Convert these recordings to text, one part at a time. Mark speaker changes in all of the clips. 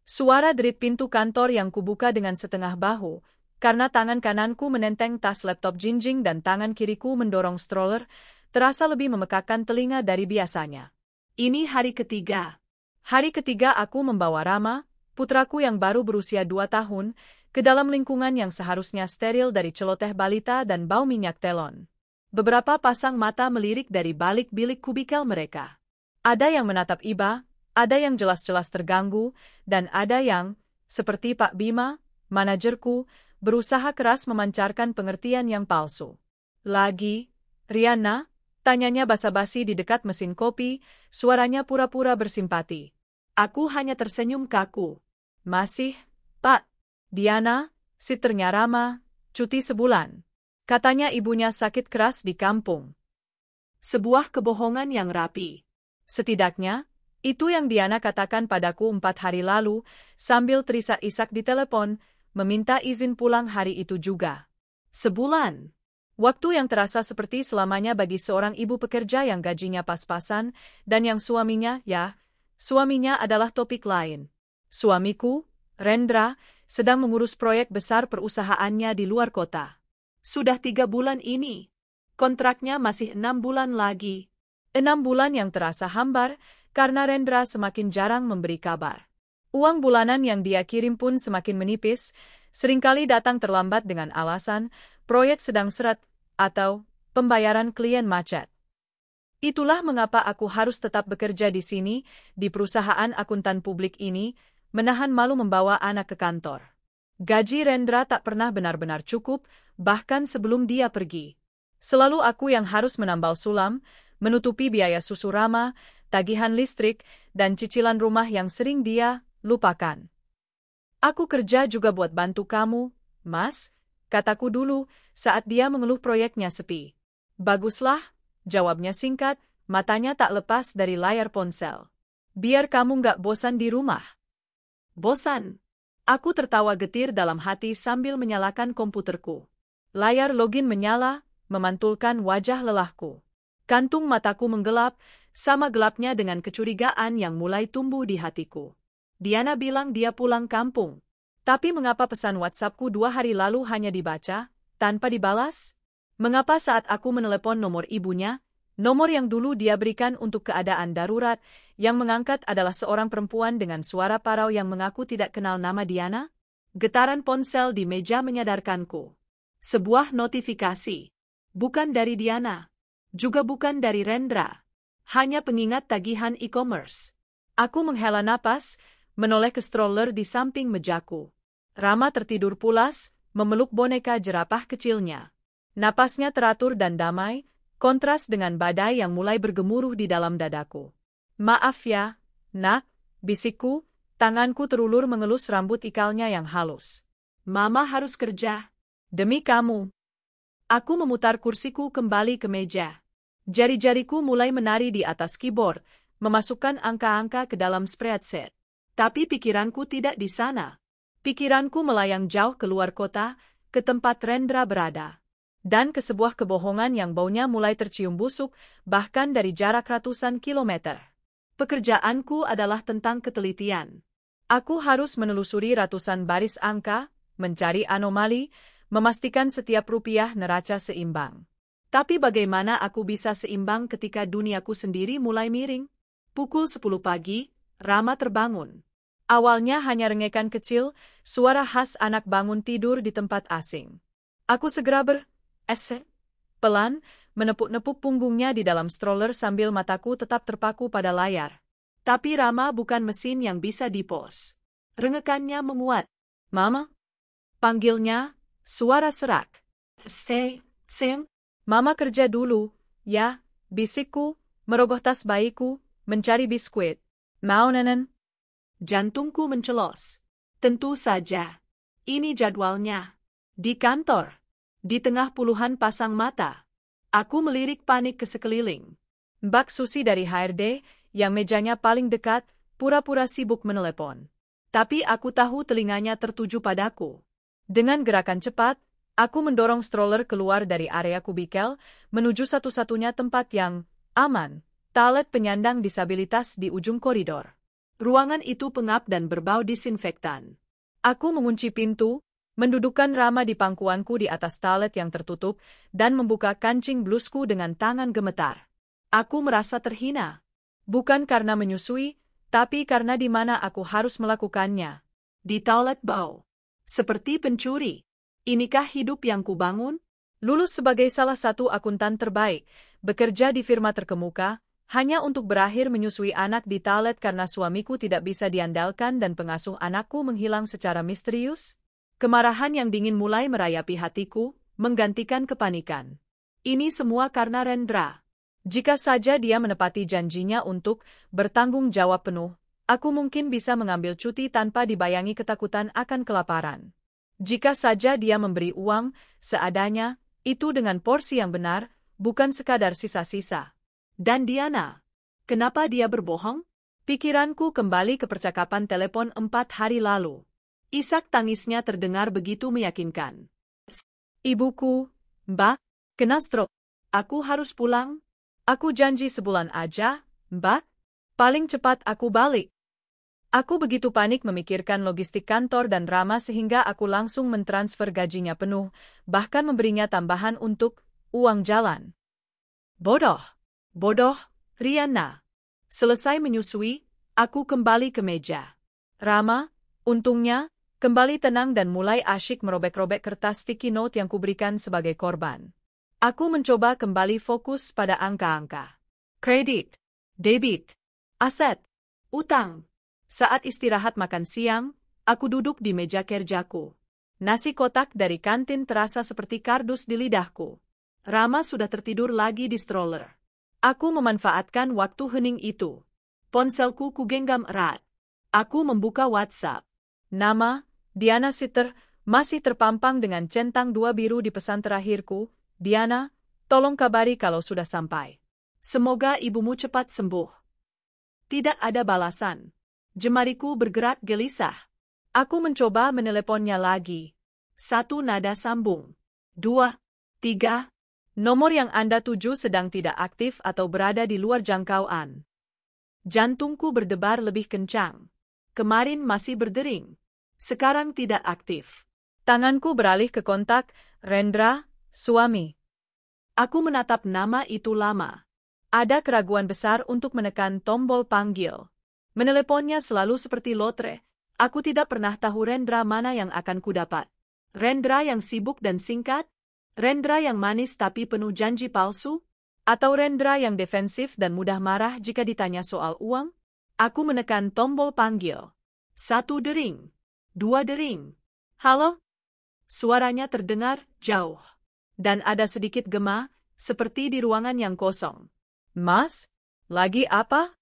Speaker 1: Suara derit pintu kantor yang kubuka dengan setengah bahu, karena tangan kananku menenteng tas laptop jinjing dan tangan kiriku mendorong stroller, terasa lebih memekakan telinga dari biasanya.
Speaker 2: Ini hari ketiga.
Speaker 1: Hari ketiga aku membawa Rama, putraku yang baru berusia 2 tahun, ke dalam lingkungan yang seharusnya steril dari celoteh balita dan bau minyak telon. Beberapa pasang mata melirik dari balik bilik kubikel mereka. Ada yang menatap iba, ada yang jelas-jelas terganggu, dan ada yang, seperti Pak Bima, manajerku, berusaha keras memancarkan pengertian yang palsu. Lagi, Riana, tanyanya basa-basi di dekat mesin kopi, suaranya pura-pura bersimpati.
Speaker 2: Aku hanya tersenyum kaku.
Speaker 1: Masih, Pak. Diana, siternya Rama, cuti sebulan. Katanya ibunya sakit keras di kampung.
Speaker 2: Sebuah kebohongan yang rapi.
Speaker 1: Setidaknya, itu yang Diana katakan padaku 4 hari lalu, sambil terisak-isak di telepon, meminta izin pulang hari itu juga.
Speaker 2: Sebulan.
Speaker 1: Waktu yang terasa seperti selamanya bagi seorang ibu pekerja yang gajinya pas-pasan, dan yang suaminya adalah topik lain. Suamiku, Rendra, sedang mengurus proyek besar perusahaannya di luar kota.
Speaker 2: Sudah 3 bulan ini. Kontraknya masih 6 bulan lagi.
Speaker 1: 6 bulan yang terasa hambar, karena Rendra semakin jarang memberi kabar. Uang bulanan yang dia kirim pun semakin menipis, seringkali datang terlambat dengan alasan proyek sedang seret atau pembayaran klien macet. Itulah mengapa aku harus tetap bekerja di sini, di perusahaan akuntan publik ini, menahan malu membawa anak ke kantor. Gaji Rendra tak pernah benar-benar cukup, bahkan sebelum dia pergi. Selalu aku yang harus menambal sulam, menutupi biaya susu Rama, tagihan listrik, dan cicilan rumah yang sering dia lupakan. Aku kerja juga buat bantu kamu, Mas, kataku dulu saat dia mengeluh proyeknya sepi. Baguslah, jawabnya singkat, matanya tak lepas dari layar ponsel. Biar kamu nggak bosan di rumah.
Speaker 2: Bosan?
Speaker 1: Aku tertawa getir dalam hati sambil menyalakan komputerku. Layar login menyala, memantulkan wajah lelahku. Kantung mataku menggelap, sama gelapnya dengan kecurigaan yang mulai tumbuh di hatiku. Diana bilang dia pulang kampung. Tapi mengapa pesan WhatsAppku 2 hari lalu hanya dibaca, tanpa dibalas? Mengapa saat aku menelepon nomor ibunya, nomor yang dulu dia berikan untuk keadaan darurat, yang mengangkat adalah seorang perempuan dengan suara parau yang mengaku tidak kenal nama Diana? Getaran ponsel di meja menyadarkanku. Sebuah notifikasi. Bukan dari Diana. Juga bukan dari Rendra. Hanya pengingat tagihan e-commerce. Aku menghela napas, menoleh ke stroller di samping mejaku. Rama tertidur pulas, memeluk boneka jerapah kecilnya. Napasnya teratur dan damai, kontras dengan badai yang mulai bergemuruh di dalam dadaku. Maaf ya, nak, bisikku, tanganku terulur mengelus rambut ikalnya yang halus.
Speaker 2: Mama harus kerja.
Speaker 1: Demi kamu. Aku memutar kursiku kembali ke meja. Jari-jariku mulai menari di atas keyboard, memasukkan angka-angka ke dalam spreadsheet. Tapi pikiranku tidak di sana. Pikiranku melayang jauh keluar kota, ke tempat Rendra berada. Dan ke sebuah kebohongan yang baunya mulai tercium busuk, bahkan dari jarak ratusan kilometer. Pekerjaanku adalah tentang ketelitian. Aku harus menelusuri ratusan baris angka, mencari anomali, memastikan setiap rupiah neraca seimbang. Tapi bagaimana aku bisa seimbang ketika duniaku sendiri mulai miring? Pukul 10 pagi, Rama terbangun. Awalnya hanya rengekan kecil, suara khas anak bangun tidur di tempat asing. Aku segera pelan, menepuk-nepuk punggungnya di dalam stroller sambil mataku tetap terpaku pada layar. Tapi Rama bukan mesin yang bisa dipos. Rengekannya menguat. Mama? Panggilnya, suara serak. Stay, Sim. Mama kerja dulu, ya, bisikku, merogoh tas bayiku, mencari biskuit. Mau nenen? Jantungku mencelos. Tentu saja. Ini jadwalnya. Di kantor. Di tengah puluhan pasang mata. Aku melirik panik ke sekeliling. Mbak Susi dari HRD, yang mejanya paling dekat, pura-pura sibuk menelepon. Tapi aku tahu telinganya tertuju padaku. Dengan gerakan cepat, aku mendorong stroller keluar dari area kubikel, menuju satu-satunya tempat yang aman, toilet penyandang disabilitas di ujung koridor.
Speaker 2: Ruangan itu pengap dan berbau disinfektan.
Speaker 1: Aku mengunci pintu, mendudukkan Rama di pangkuanku di atas toilet yang tertutup, dan membuka kancing blusku dengan tangan gemetar.
Speaker 2: Aku merasa terhina.
Speaker 1: Bukan karena menyusui, tapi karena di mana aku harus melakukannya.
Speaker 2: Di toilet bau. Seperti pencuri. Inikah hidup yang kubangun?
Speaker 1: Lulus sebagai salah satu akuntan terbaik, bekerja di firma terkemuka, hanya untuk berakhir menyusui anak di toilet karena suamiku tidak bisa diandalkan dan pengasuh anakku menghilang secara misterius? Kemarahan yang dingin mulai merayapi hatiku, menggantikan kepanikan. Ini semua karena Rendra. Jika saja dia menepati janjinya untuk bertanggung jawab penuh, aku mungkin bisa mengambil cuti tanpa dibayangi ketakutan akan kelaparan. Jika saja dia memberi uang seadanya, itu dengan porsi yang benar, bukan sekadar sisa-sisa.
Speaker 2: Dan Diana, kenapa dia berbohong?
Speaker 1: Pikiranku kembali ke percakapan telepon 4 hari lalu.
Speaker 2: Isak tangisnya terdengar begitu meyakinkan.
Speaker 1: Ibuku, Mbak, kena stroke.
Speaker 2: Aku harus pulang.
Speaker 1: Aku janji sebulan aja, Mbak. Paling cepat aku balik. Aku begitu panik memikirkan logistik kantor dan Rama sehingga aku langsung mentransfer gajinya penuh, bahkan memberinya tambahan untuk uang jalan.
Speaker 2: Bodoh, Riana. Selesai menyusui, aku kembali ke meja.
Speaker 1: Rama, untungnya, kembali tenang dan mulai asyik merobek-robek kertas sticky note yang kuberikan sebagai korban. Aku mencoba kembali fokus pada angka-angka.
Speaker 2: Kredit, debit, aset, utang. Saat istirahat makan siang, aku duduk di meja kerjaku.
Speaker 1: Nasi kotak dari kantin terasa seperti kardus di lidahku.
Speaker 2: Rama sudah tertidur lagi di stroller.
Speaker 1: Aku memanfaatkan waktu hening itu.
Speaker 2: Ponselku kugenggam erat. Aku membuka WhatsApp.
Speaker 1: Nama, Diana Sitter, masih terpampang dengan centang 2 biru di pesan terakhirku. Diana, tolong kabari kalau sudah sampai.
Speaker 2: Semoga ibumu cepat sembuh. Tidak ada balasan. Jemariku bergerak gelisah.
Speaker 1: Aku mencoba meneleponnya lagi.
Speaker 2: 1 nada sambung. 2, 3.
Speaker 1: Nomor yang Anda tuju sedang tidak aktif atau berada di luar jangkauan.
Speaker 2: Jantungku berdebar lebih kencang. Kemarin masih berdering. Sekarang tidak aktif.
Speaker 1: Tanganku beralih ke kontak, Rendra, suami.
Speaker 2: Aku menatap nama itu lama.
Speaker 1: Ada keraguan besar untuk menekan tombol panggil. Meneleponnya selalu seperti lotre. Aku tidak pernah tahu Rendra mana yang akan kudapat.
Speaker 2: Rendra yang sibuk dan singkat? Rendra yang manis tapi penuh janji palsu?
Speaker 1: Atau Rendra yang defensif dan mudah marah jika ditanya soal uang?
Speaker 2: Aku menekan tombol panggil. 1 dering. 2 dering.
Speaker 1: Halo?
Speaker 2: Suaranya terdengar jauh. Dan ada sedikit gema, seperti di ruangan yang kosong.
Speaker 1: Mas? Lagi apa?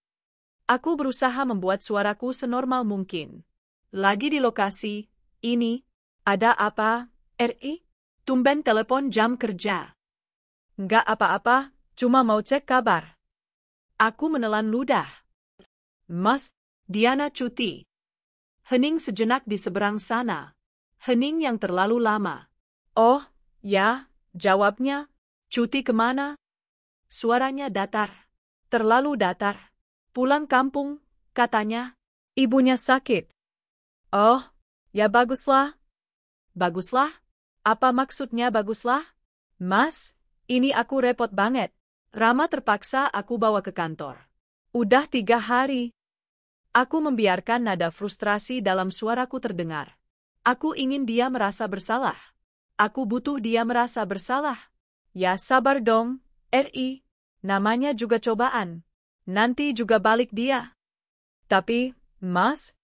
Speaker 2: Aku berusaha membuat suaraku senormal mungkin. Lagi di lokasi, ini.
Speaker 1: Ada apa, RI?
Speaker 2: Tumben telepon jam kerja.
Speaker 1: Nggak apa-apa, cuma mau cek kabar.
Speaker 2: Aku menelan ludah.
Speaker 1: Mas,
Speaker 2: Diana cuti. Hening sejenak di seberang sana. Hening yang terlalu lama.
Speaker 1: Oh, ya, jawabnya.
Speaker 2: Cuti kemana? Suaranya datar.
Speaker 1: Terlalu datar.
Speaker 2: Pulang kampung, katanya.
Speaker 1: Ibunya sakit. Oh, ya baguslah.
Speaker 2: Baguslah?
Speaker 1: Apa maksudnya baguslah? Mas, ini aku repot banget.
Speaker 2: Rama terpaksa aku bawa ke kantor.
Speaker 1: Udah 3 hari. Aku membiarkan nada frustrasi dalam suaraku terdengar.
Speaker 2: Aku ingin dia merasa bersalah. Aku butuh dia merasa bersalah.
Speaker 1: Ya sabar dong, RI. Namanya juga cobaan. Nanti juga balik dia. Tapi, Mas,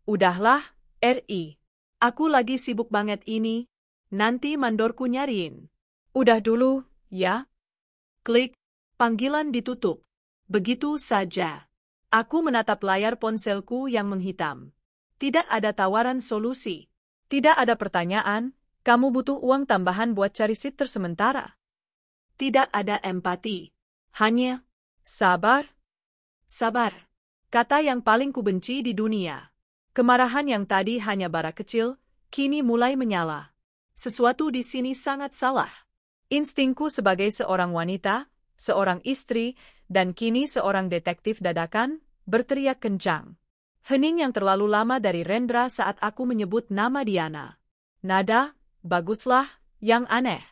Speaker 1: udahlah, RI.
Speaker 2: Aku lagi sibuk banget ini. Nanti mandorku nyariin.
Speaker 1: Udah dulu, ya.
Speaker 2: Klik, panggilan ditutup. Begitu saja. Aku menatap layar ponselku yang menghitam. Tidak ada tawaran solusi.
Speaker 1: Tidak ada pertanyaan, kamu butuh uang tambahan buat cari sitter sementara.
Speaker 2: Tidak ada empati. Hanya,
Speaker 1: sabar.
Speaker 2: Sabar. Kata yang paling kubenci di dunia. Kemarahan yang tadi hanya bara kecil, kini mulai menyala. Sesuatu di sini sangat salah.
Speaker 1: Instingku sebagai seorang wanita, seorang istri, dan kini seorang detektif dadakan, berteriak kencang. Hening yang terlalu lama dari Rendra saat aku menyebut nama Diana. Nada, baguslah, yang aneh.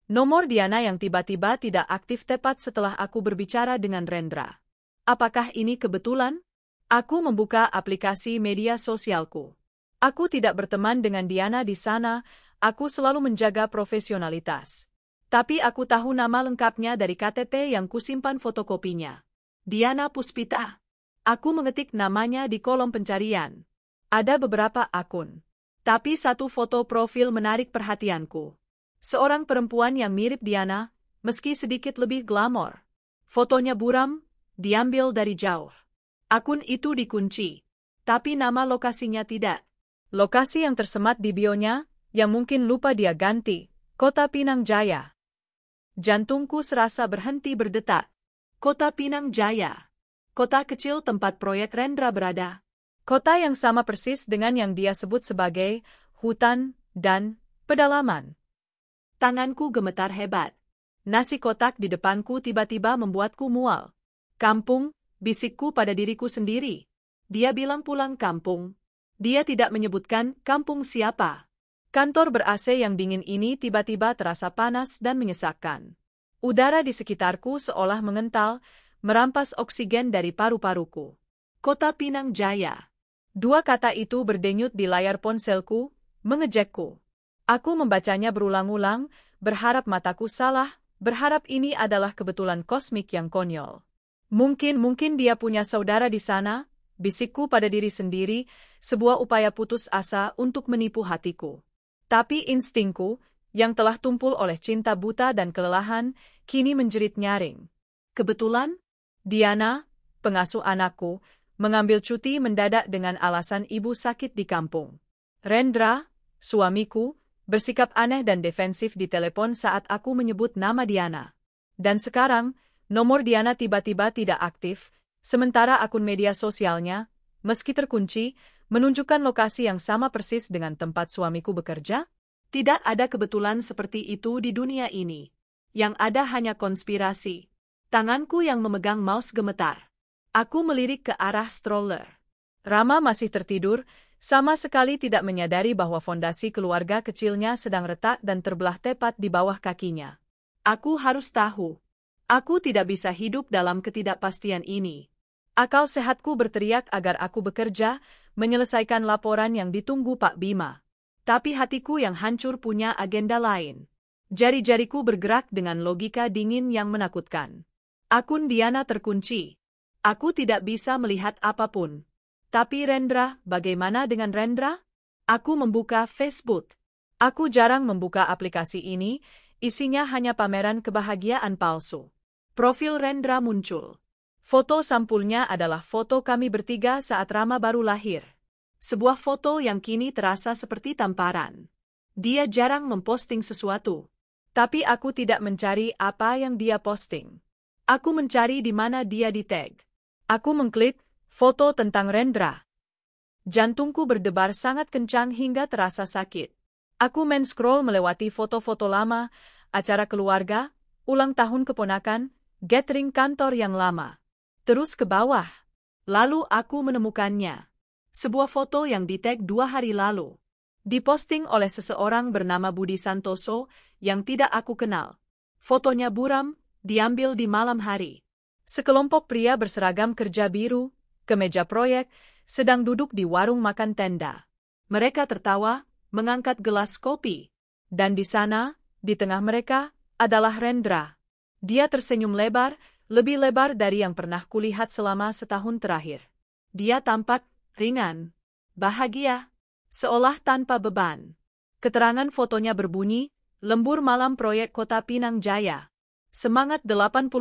Speaker 1: Nomor Diana yang tiba-tiba tidak aktif tepat setelah aku berbicara dengan Rendra. Apakah ini kebetulan? Aku membuka aplikasi media sosialku. Aku tidak berteman dengan Diana di sana, aku selalu menjaga profesionalitas. Tapi aku tahu nama lengkapnya dari KTP yang kusimpan fotokopinya. Diana Puspita. Aku mengetik namanya di kolom pencarian. Ada beberapa akun. Tapi satu foto profil menarik perhatianku. Seorang perempuan yang mirip Diana, meski sedikit lebih glamor. Fotonya buram, diambil dari jauh. Akun itu dikunci. Tapi nama lokasinya tidak. Lokasi yang tersemat di bionya, yang mungkin lupa dia ganti, Kota Pinang Jaya. Jantungku serasa berhenti berdetak. Kota Pinang Jaya. Kota kecil tempat proyek Rendra berada. Kota yang sama persis dengan yang dia sebut sebagai hutan dan pedalaman. Tanganku gemetar hebat. Nasi kotak di depanku tiba-tiba membuatku mual. Kampung, bisikku pada diriku sendiri. Dia bilang pulang kampung. Dia tidak menyebutkan kampung siapa. Kantor ber-AC yang dingin ini tiba-tiba terasa panas dan menyesakkan. Udara di sekitarku seolah mengental, merampas oksigen dari paru-paruku. Kota Pinang Jaya. Dua kata itu berdenyut di layar ponselku, mengejekku. Aku membacanya berulang-ulang, berharap mataku salah, berharap ini adalah kebetulan kosmik yang konyol. Mungkin dia punya saudara di sana, bisikku pada diri sendiri, sebuah upaya putus asa untuk menipu hatiku. Tapi instingku, yang telah tumpul oleh cinta buta dan kelelahan, kini menjerit nyaring. Kebetulan, Diana, pengasuh anakku, mengambil cuti mendadak dengan alasan ibu sakit di kampung. Rendra, suamiku, bersikap aneh dan defensif di telepon saat aku menyebut nama Diana. Dan sekarang, nomor Diana tiba-tiba tidak aktif, sementara akun media sosialnya, meski terkunci, menunjukkan lokasi yang sama persis dengan tempat suamiku bekerja. Tidak ada kebetulan seperti itu di dunia ini. Yang ada hanya konspirasi. Tanganku yang memegang mouse gemetar. Aku melirik ke arah stroller. Rama masih tertidur, sama sekali tidak menyadari bahwa fondasi keluarga kecilnya sedang retak dan terbelah tepat di bawah kakinya. Aku harus tahu. Aku tidak bisa hidup dalam ketidakpastian ini. Akal sehatku berteriak agar aku bekerja, menyelesaikan laporan yang ditunggu Pak Bima. Tapi hatiku yang hancur punya agenda lain. Jari-jariku bergerak dengan logika dingin yang menakutkan. Akun Diana terkunci. Aku tidak bisa melihat apapun. Tapi Rendra, bagaimana dengan Rendra? Aku membuka Facebook. Aku jarang membuka aplikasi ini, isinya hanya pameran kebahagiaan palsu. Profil Rendra muncul. Foto sampulnya adalah foto kami bertiga saat Rama baru lahir. Sebuah foto yang kini terasa seperti tamparan. Dia jarang memposting sesuatu. Tapi aku tidak mencari apa yang dia posting. Aku mencari di mana dia di-tag. Aku mengklik foto tentang Rendra. Jantungku berdebar sangat kencang hingga terasa sakit. Aku men-scroll melewati foto-foto lama, acara keluarga, ulang tahun keponakan, gathering kantor yang lama. Terus ke bawah. Lalu aku menemukannya. Sebuah foto yang di-tag 2 hari lalu. Diposting oleh seseorang bernama Budi Santoso yang tidak aku kenal. Fotonya buram, diambil di malam hari. Sekelompok pria berseragam kerja biru, kemeja proyek, sedang duduk di warung makan tenda. Mereka tertawa, mengangkat gelas kopi. Dan di sana, di tengah mereka, adalah Rendra. Dia tersenyum lebar, lebih lebar dari yang pernah kulihat selama setahun terakhir. Dia tampak ringan, bahagia, seolah tanpa beban. Keterangan fotonya berbunyi, lembur malam proyek Kota Pinang Jaya. Semangat 86.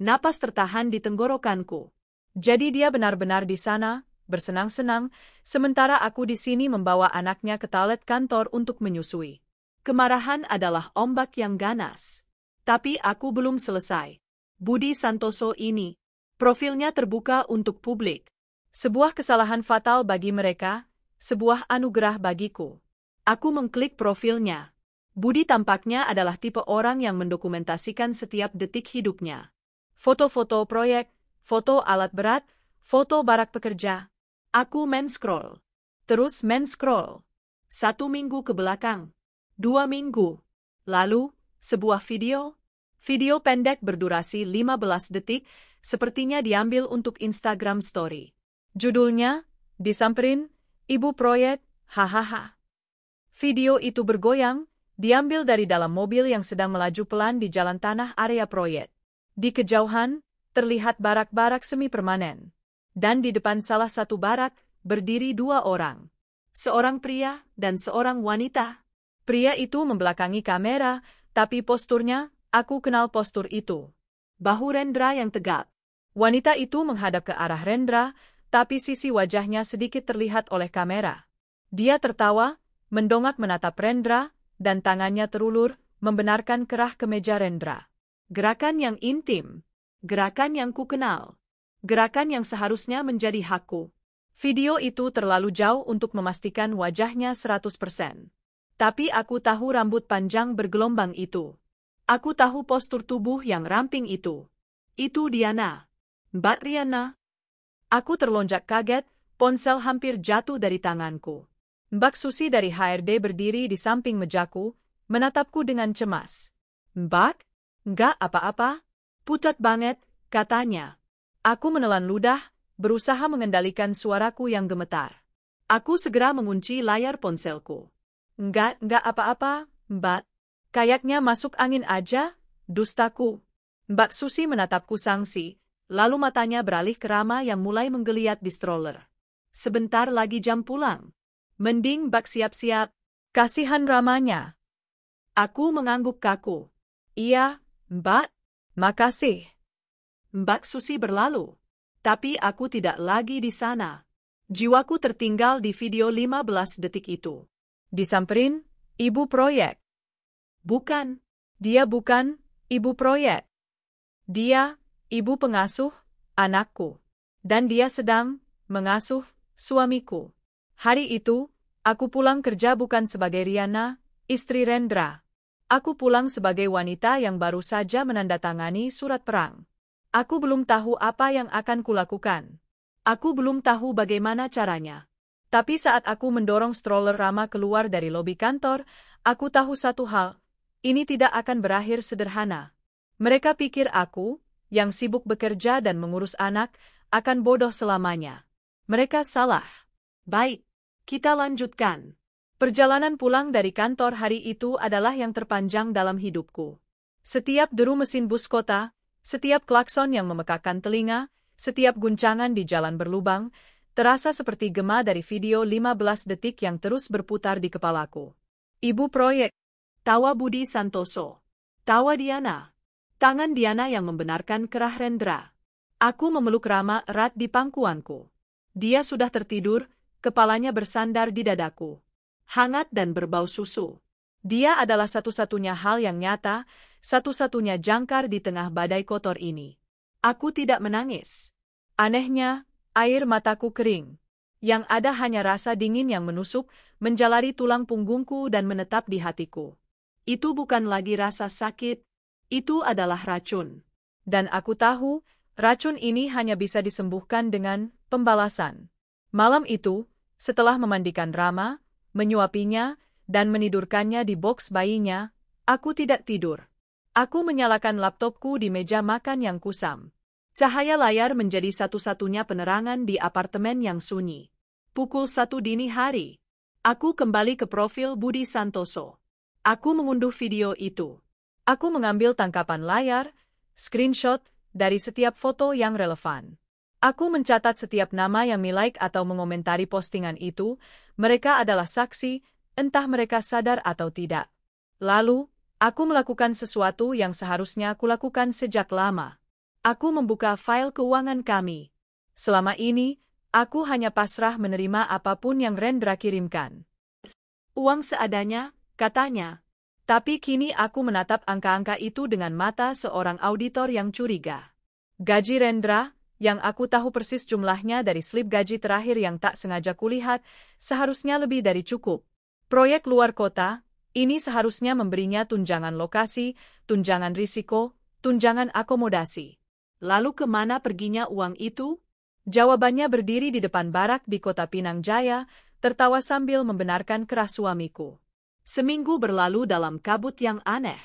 Speaker 1: Napas tertahan di tenggorokanku. Jadi dia benar-benar di sana, bersenang-senang, sementara aku di sini membawa anaknya ke toilet kantor untuk menyusui. Kemarahan adalah ombak yang ganas. Tapi aku belum selesai. Budi Santoso ini, profilnya terbuka untuk publik. Sebuah kesalahan fatal bagi mereka, sebuah anugerah bagiku. Aku mengklik profilnya. Budi tampaknya adalah tipe orang yang mendokumentasikan setiap detik hidupnya. Foto-foto proyek, foto alat berat, Foto barak pekerja. Aku men-scroll. Terus men-scroll. 1 minggu ke belakang. 2 minggu. Lalu, sebuah video. Video pendek berdurasi 15 detik, sepertinya diambil untuk Instagram Story. Judulnya, Disamperin, Ibu Proyek, hahaha. Video itu bergoyang, diambil dari dalam mobil yang sedang melaju pelan di jalan tanah area proyek. Di kejauhan, terlihat barak-barak semi-permanen. Dan di depan salah satu barak, berdiri 2 orang. Seorang pria dan seorang wanita. Pria itu membelakangi kamera, tapi posturnya, aku kenal postur itu. Bahu Rendra yang tegap. Wanita itu menghadap ke arah Rendra, tapi sisi wajahnya sedikit terlihat oleh kamera. Dia tertawa, mendongak menatap Rendra, dan tangannya terulur, membenarkan kerah kemeja Rendra. Gerakan yang intim. Gerakan yang kukenal. Gerakan yang seharusnya menjadi hakku. Video itu terlalu jauh untuk memastikan wajahnya 100%. Tapi aku tahu rambut panjang bergelombang itu. Aku tahu postur tubuh yang ramping itu. Itu Diana. Mbak Riana. Aku terlonjak kaget, ponsel hampir jatuh dari tanganku. Mbak Susi dari HRD berdiri di samping mejaku, menatapku dengan cemas. Mbak? Nggak apa-apa? Pucat banget, katanya. Aku menelan ludah, berusaha mengendalikan suaraku yang gemetar. Aku segera mengunci layar ponselku. Nggak apa-apa, Mbak. Kayaknya masuk angin aja, dustaku. Mbak Susi menatapku sangsi, lalu matanya beralih ke Rama yang mulai menggeliat di stroller. Sebentar lagi jam pulang. Mending Mbak siap-siap. Kasihan Ramanya. Aku mengangguk kaku. Iya, Mbak. Makasih. Mbak Susi berlalu. Tapi aku tidak lagi di sana. Jiwaku tertinggal di video 15 detik itu. Disamperin, Ibu Proyek. Bukan. Dia bukan Ibu Proyek. Dia, ibu pengasuh, anakku. Dan dia sedang mengasuh suamiku. Hari itu, aku pulang kerja bukan sebagai Riana, istri Rendra. Aku pulang sebagai wanita yang baru saja menandatangani surat perang. Aku belum tahu apa yang akan kulakukan. Aku belum tahu bagaimana caranya. Tapi saat aku mendorong stroller Rama keluar dari lobi kantor, aku tahu satu hal, ini tidak akan berakhir sederhana. Mereka pikir aku, yang sibuk bekerja dan mengurus anak, akan bodoh selamanya. Mereka salah. Baik, kita lanjutkan. Perjalanan pulang dari kantor hari itu adalah yang terpanjang dalam hidupku. Setiap deru mesin bus kota, setiap klakson yang memekakkan telinga, setiap guncangan di jalan berlubang, terasa seperti gema dari video 15 detik yang terus berputar di kepalaku. Ibu Proyek. Tawa Budi Santoso. Tawa Diana. Tangan Diana yang membenarkan kerah Rendra. Aku memeluk Rama erat di pangkuanku. Dia sudah tertidur, kepalanya bersandar di dadaku. Hangat dan berbau susu. Dia adalah satu-satunya hal yang nyata, satu-satunya jangkar di tengah badai kotor ini. Aku tidak menangis. Anehnya, air mataku kering. Yang ada hanya rasa dingin yang menusuk, menjalari tulang punggungku dan menetap di hatiku. Itu bukan lagi rasa sakit, itu adalah racun. Dan aku tahu, racun ini hanya bisa disembuhkan dengan pembalasan. Malam itu, setelah memandikan Rama, menyuapinya, dan menidurkannya di boks bayinya, aku tidak tidur. Aku menyalakan laptopku di meja makan yang kusam. Cahaya layar menjadi satu-satunya penerangan di apartemen yang sunyi. Pukul 1 dini hari. Aku kembali ke profil Budi Santoso. Aku mengunduh video itu. Aku mengambil tangkapan layar, screenshot, dari setiap foto yang relevan. Aku mencatat setiap nama yang like atau mengomentari postingan itu, mereka adalah saksi, entah mereka sadar atau tidak. Lalu, aku melakukan sesuatu yang seharusnya kulakukan sejak lama. Aku membuka file keuangan kami. Selama ini, aku hanya pasrah menerima apapun yang Rendra kirimkan. Uang seadanya, katanya. Tapi kini aku menatap angka-angka itu dengan mata seorang auditor yang curiga. Gaji Rendra, yang aku tahu persis jumlahnya dari slip gaji terakhir yang tak sengaja kulihat, seharusnya lebih dari cukup. Proyek luar kota, ini seharusnya memberinya tunjangan lokasi, tunjangan risiko, tunjangan akomodasi. Lalu kemana perginya uang itu? Jawabannya berdiri di depan barak di kota Pinang Jaya, tertawa sambil membenarkan kerah suamiku. Seminggu berlalu dalam kabut yang aneh.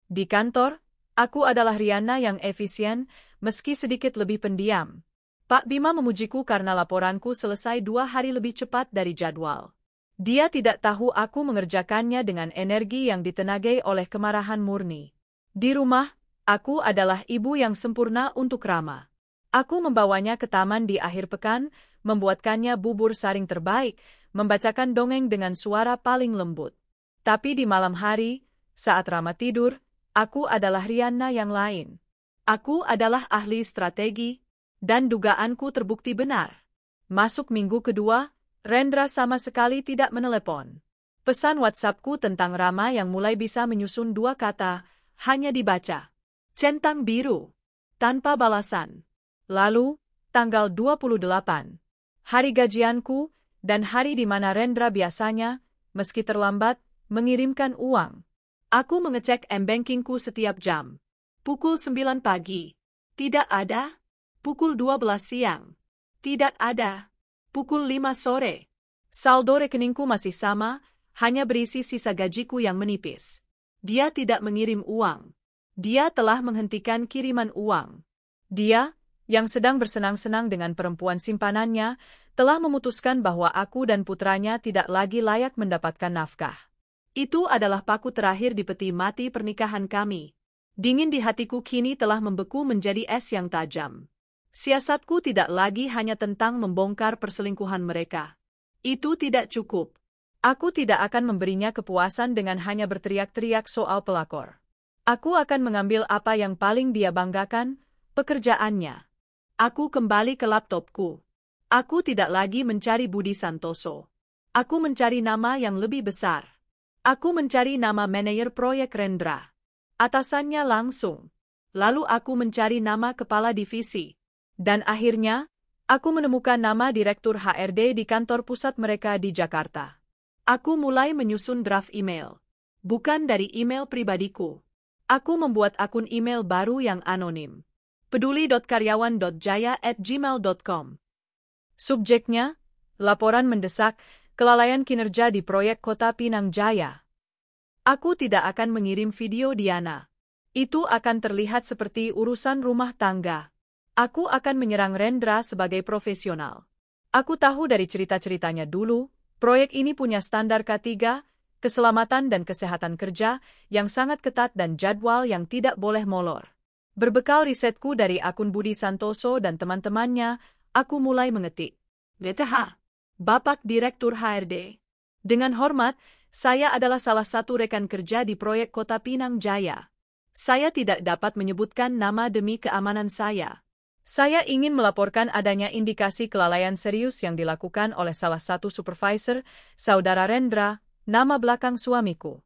Speaker 1: Di kantor, aku adalah Riana yang efisien, meski sedikit lebih pendiam. Pak Bima memujiku karena laporanku selesai 2 hari lebih cepat dari jadwal. Dia tidak tahu aku mengerjakannya dengan energi yang ditenagai oleh kemarahan murni. Di rumah, aku adalah ibu yang sempurna untuk Rama. Aku membawanya ke taman di akhir pekan, membuatkannya bubur saring terbaik, membacakan dongeng dengan suara paling lembut. Tapi di malam hari, saat Rama tidur, aku adalah Riana yang lain. Aku adalah ahli strategi, dan dugaanku terbukti benar. Masuk minggu kedua, Rendra sama sekali tidak menelepon. Pesan WhatsAppku tentang Rama yang mulai bisa menyusun 2 kata, hanya dibaca. Centang biru. Tanpa balasan. Lalu, tanggal 28. Hari gajianku, dan hari di mana Rendra biasanya, meski terlambat, mengirimkan uang. Aku mengecek m-bankingku setiap jam. Pukul 9 pagi. Tidak ada. Pukul 12 siang. Tidak ada. Pukul 5 sore. Saldo rekeningku masih sama, hanya berisi sisa gajiku yang menipis. Dia tidak mengirim uang. Dia telah menghentikan kiriman uang. Dia, yang sedang bersenang-senang dengan perempuan simpanannya, telah memutuskan bahwa aku dan putranya tidak lagi layak mendapatkan nafkah. Itu adalah paku terakhir di peti mati pernikahan kami. Dingin di hatiku kini telah membeku menjadi es yang tajam. Siasatku tidak lagi hanya tentang membongkar perselingkuhan mereka. Itu tidak cukup. Aku tidak akan memberinya kepuasan dengan hanya berteriak-teriak soal pelakor. Aku akan mengambil apa yang paling dia banggakan, pekerjaannya. Aku kembali ke laptopku. Aku tidak lagi mencari Budi Santoso. Aku mencari nama yang lebih besar. Aku mencari nama manajer proyek Rendra. Atasannya langsung. Lalu aku mencari nama kepala divisi. Dan akhirnya, aku menemukan nama direktur HRD di kantor pusat mereka di Jakarta. Aku mulai menyusun draft email. Bukan dari email pribadiku. Aku membuat akun email baru yang anonim. peduli.karyawan.jaya@gmail.com. Subjeknya, laporan mendesak, kelalaian kinerja di proyek Kota Pinang Jaya. Aku tidak akan mengirim video Diana. Itu akan terlihat seperti urusan rumah tangga. Aku akan menyerang Rendra sebagai profesional. Aku tahu dari cerita-ceritanya dulu, proyek ini punya standar K3, keselamatan dan kesehatan kerja, yang sangat ketat dan jadwal yang tidak boleh molor. Berbekal risetku dari akun Budi Santoso dan teman-temannya, aku mulai mengetik. BTH, Bapak Direktur HRD. Dengan hormat, saya adalah salah satu rekan kerja di proyek Kota Pinang Jaya. Saya tidak dapat menyebutkan nama demi keamanan saya. Saya ingin melaporkan adanya indikasi kelalaian serius yang dilakukan oleh salah satu supervisor, Saudara Rendra, nama belakang suamiku.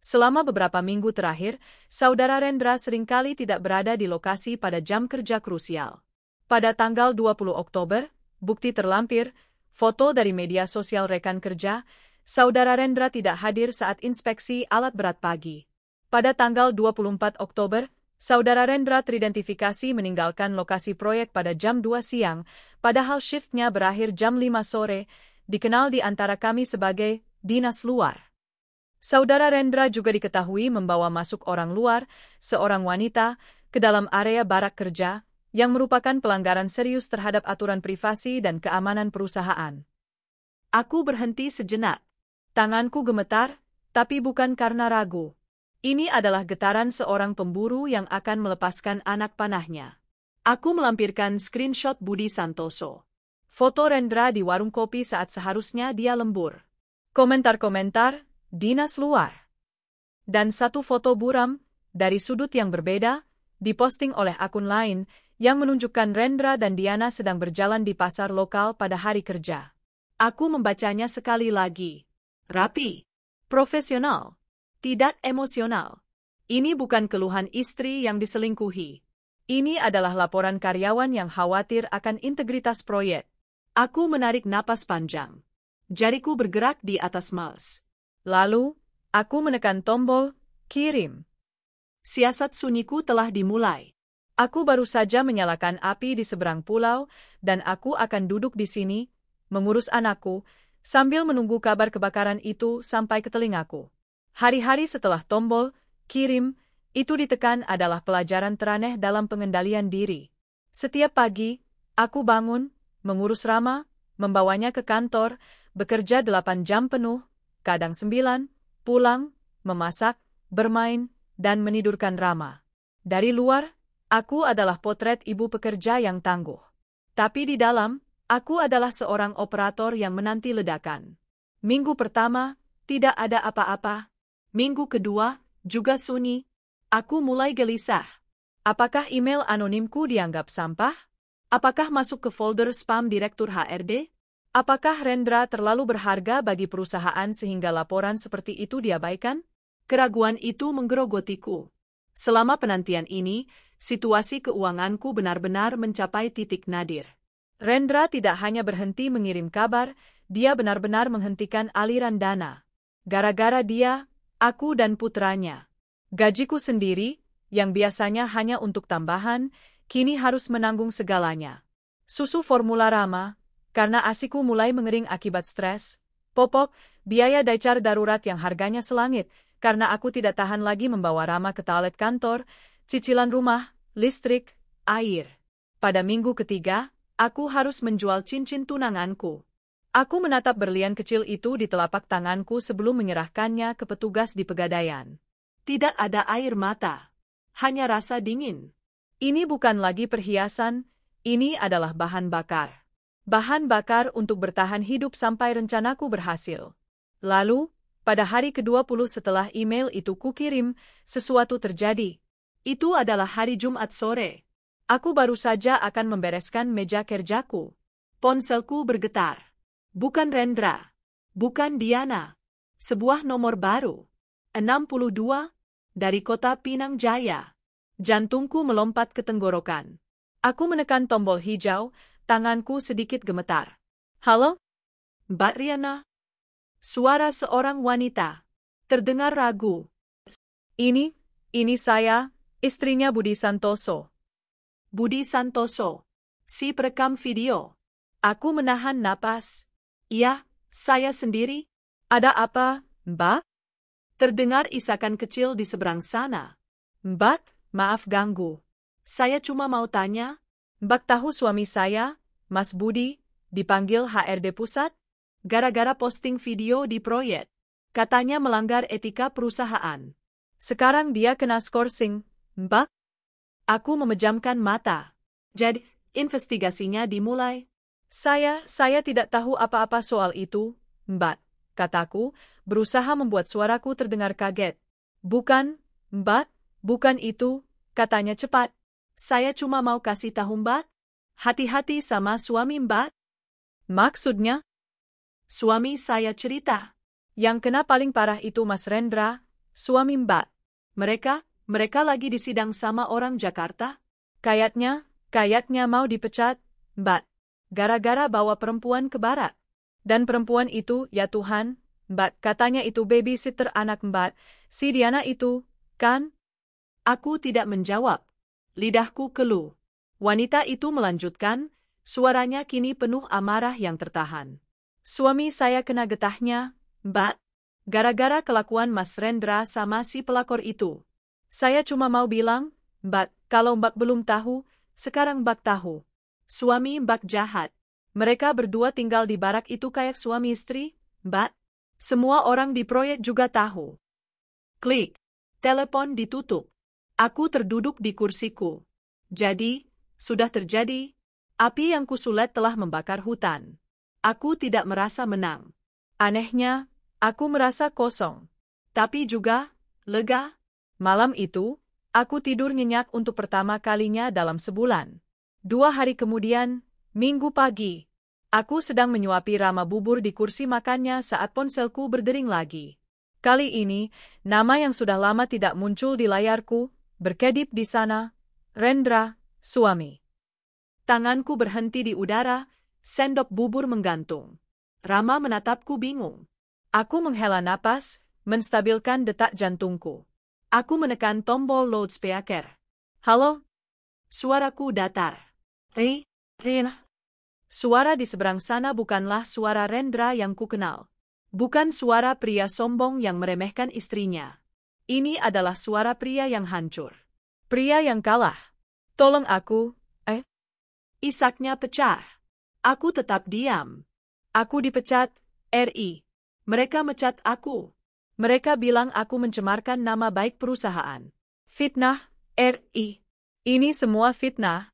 Speaker 1: Selama beberapa minggu terakhir, Saudara Rendra seringkali tidak berada di lokasi pada jam kerja krusial. Pada tanggal 20 Oktober, bukti terlampir, foto dari media sosial rekan kerja, Saudara Rendra tidak hadir saat inspeksi alat berat pagi. Pada tanggal 24 Oktober, Saudara Rendra teridentifikasi meninggalkan lokasi proyek pada jam 2 siang, padahal shiftnya berakhir jam 5 sore, dikenal di antara kami sebagai dinas luar. Saudara Rendra juga diketahui membawa masuk orang luar, seorang wanita, ke dalam area barak kerja, yang merupakan pelanggaran serius terhadap aturan privasi dan keamanan perusahaan. Aku berhenti sejenak. Tanganku gemetar, tapi bukan karena ragu. Ini adalah getaran seorang pemburu yang akan melepaskan anak panahnya. Aku melampirkan screenshot Budi Santoso. Foto Rendra di warung kopi saat seharusnya dia lembur. Komentar-komentar, dinas luar. Dan satu foto buram, dari sudut yang berbeda, diposting oleh akun lain, yang menunjukkan Rendra dan Diana sedang berjalan di pasar lokal pada hari kerja. Aku membacanya sekali lagi. Rapi. Profesional. Tidak emosional. Ini bukan keluhan istri yang diselingkuhi. Ini adalah laporan karyawan yang khawatir akan integritas proyek. Aku menarik napas panjang. Jariku bergerak di atas mouse. Lalu, aku menekan tombol, kirim. Siasat sunyiku telah dimulai. Aku baru saja menyalakan api di seberang pulau, dan aku akan duduk di sini, mengurus anakku, sambil menunggu kabar kebakaran itu sampai ke telingaku. Hari-hari setelah tombol kirim itu ditekan adalah pelajaran teraneh dalam pengendalian diri. Setiap pagi, aku bangun, mengurus Rama, membawanya ke kantor, bekerja 8 jam penuh, kadang 9, pulang, memasak, bermain, dan menidurkan Rama. Dari luar, aku adalah potret ibu pekerja yang tangguh. Tapi di dalam, aku adalah seorang operator yang menanti ledakan. Minggu pertama, tidak ada apa-apa. Minggu kedua, juga sunyi. Aku mulai gelisah. Apakah email anonimku dianggap sampah? Apakah masuk ke folder spam Direktur HRD? Apakah Rendra terlalu berharga bagi perusahaan sehingga laporan seperti itu diabaikan? Keraguan itu menggerogotiku. Selama penantian ini, situasi keuanganku benar-benar mencapai titik nadir. Rendra tidak hanya berhenti mengirim kabar, dia benar-benar menghentikan aliran dana. Gara-gara dia, aku dan putranya. Gajiku sendiri, yang biasanya hanya untuk tambahan, kini harus menanggung segalanya. Susu formula Rama, karena ASIku mulai mengering akibat stres, popok, biaya dicar darurat yang harganya selangit, karena aku tidak tahan lagi membawa Rama ke toilet kantor, cicilan rumah, listrik, air. Pada minggu ketiga, aku harus menjual cincin tunanganku. Aku menatap berlian kecil itu di telapak tanganku sebelum menyerahkannya ke petugas di Pegadaian. Tidak ada air mata, hanya rasa dingin. Ini bukan lagi perhiasan, ini adalah bahan bakar. Bahan bakar untuk bertahan hidup sampai rencanaku berhasil. Lalu, pada hari ke-20 setelah email itu kukirim, sesuatu terjadi. Itu adalah hari Jumat sore. Aku baru saja akan membereskan meja kerjaku. Ponselku bergetar. Bukan Rendra. Bukan Diana. Sebuah nomor baru. 62, dari kota Pinang Jaya. Jantungku melompat ke tenggorokan. Aku menekan tombol hijau, tanganku sedikit gemetar. Halo? Mbak Riana? Suara seorang wanita. Terdengar ragu. Ini saya, istrinya Budi Santoso. Budi Santoso. Si perekam video. Aku menahan napas. Iya, saya sendiri. Ada apa, Mbak? Terdengar isakan kecil di seberang sana. Mbak, maaf ganggu. Saya cuma mau tanya, Mbak tahu suami saya, Mas Budi, dipanggil HRD Pusat? Gara-gara posting video di proyek. Katanya melanggar etika perusahaan. Sekarang dia kena skorsing, Mbak. Aku memejamkan mata. Jadi, investigasinya dimulai. Saya tidak tahu apa-apa soal itu, Mbak, kataku, berusaha membuat suaraku terdengar kaget. Bukan, Mbak, bukan itu, katanya cepat. Saya cuma mau kasih tahu Mbak, hati-hati sama suami Mbak. Maksudnya? Suami saya cerita. Yang kena paling parah itu Mas Rendra, suami Mbak. Mereka lagi di sidang sama orang Jakarta. Kayaknya mau dipecat, Mbak. Gara-gara bawa perempuan ke barat. Dan perempuan itu, ya Tuhan, Mbak, katanya itu babysitter anak Mbak, si Diana itu, kan? Aku tidak menjawab. Lidahku keluh. Wanita itu melanjutkan, suaranya kini penuh amarah yang tertahan. Suami saya kena getahnya, Mbak. Gara-gara kelakuan Mas Rendra sama si pelakor itu. Saya cuma mau bilang, Mbak, kalau Mbak belum tahu, sekarang Mbak tahu. Suami Mbak jahat. Mereka berdua tinggal di barak itu kayak suami istri, Mbak. Semua orang di proyek juga tahu. Klik. Telepon ditutup. Aku terduduk di kursiku. Jadi, sudah terjadi. Api yang kusulet telah membakar hutan. Aku tidak merasa menang. Anehnya, aku merasa kosong. Tapi juga, lega. Malam itu, aku tidur nyenyak untuk pertama kalinya dalam sebulan. 2 hari kemudian, Minggu pagi, aku sedang menyuapi Rama bubur di kursi makannya saat ponselku berdering lagi. Kali ini, nama yang sudah lama tidak muncul di layarku, berkedip di sana, Rendra, suami. Tanganku berhenti di udara, sendok bubur menggantung. Rama menatapku bingung. Aku menghela napas, menstabilkan detak jantungku. Aku menekan tombol loudspeaker. Halo? Suaraku datar. Rena. Suara di seberang sana bukanlah suara Rendra yang kukenal. Bukan suara pria sombong yang meremehkan istrinya. Ini adalah suara pria yang hancur. Pria yang kalah. Tolong aku, Isaknya pecah. Aku tetap diam. Aku dipecat, RI. Mereka mecat aku. Mereka bilang aku mencemarkan nama baik perusahaan. Fitnah, RI. Ini semua fitnah.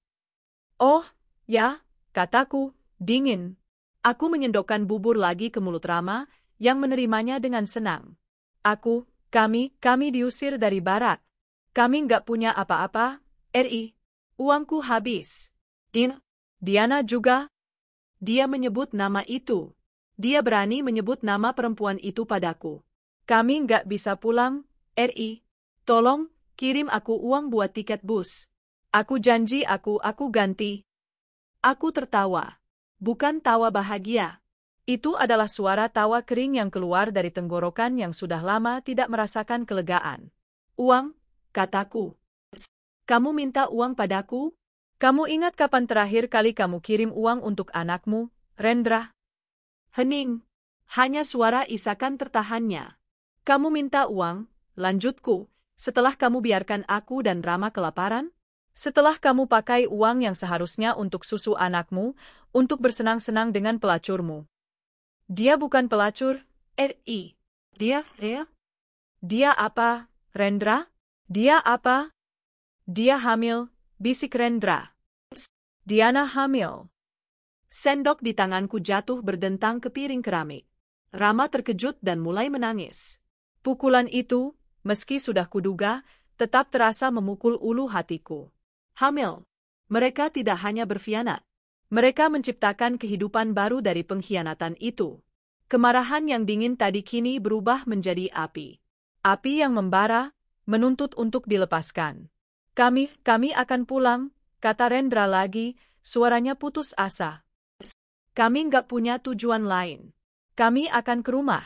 Speaker 1: Oh, ya, kataku, dingin. Aku menyendokkan bubur lagi ke mulut Rama, yang menerimanya dengan senang. Kami diusir dari barak. Kami nggak punya apa-apa, RI. Uangku habis. Diana juga. Dia menyebut nama itu. Dia berani menyebut nama perempuan itu padaku. Kami nggak bisa pulang, RI. Tolong, kirim aku uang buat tiket bus. Aku janji aku ganti. Aku tertawa. Bukan tawa bahagia. Itu adalah suara tawa kering yang keluar dari tenggorokan yang sudah lama tidak merasakan kelegaan. Uang, kataku. Kamu minta uang padaku? Kamu ingat kapan terakhir kali kamu kirim uang untuk anakmu, Rendra? Hening. Hanya suara isakan tertahannya. Kamu minta uang, lanjutku, setelah kamu biarkan aku dan Rama kelaparan? Setelah kamu pakai uang yang seharusnya untuk susu anakmu, untuk bersenang-senang dengan pelacurmu. Dia bukan pelacur, RI. Dia apa, Rendra? Dia apa? Dia hamil, bisik Rendra. Diana hamil. Sendok di tanganku jatuh berdentang ke piring keramik. Rama terkejut dan mulai menangis. Pukulan itu, meski sudah kuduga, tetap terasa memukul ulu hatiku. Hamil. Mereka tidak hanya berkhianat. Mereka menciptakan kehidupan baru dari pengkhianatan itu. Kemarahan yang dingin tadi kini berubah menjadi api. Api yang membara, menuntut untuk dilepaskan. Kami akan pulang, kata Rendra lagi, suaranya putus asa. Kami nggak punya tujuan lain. Kami akan ke rumah.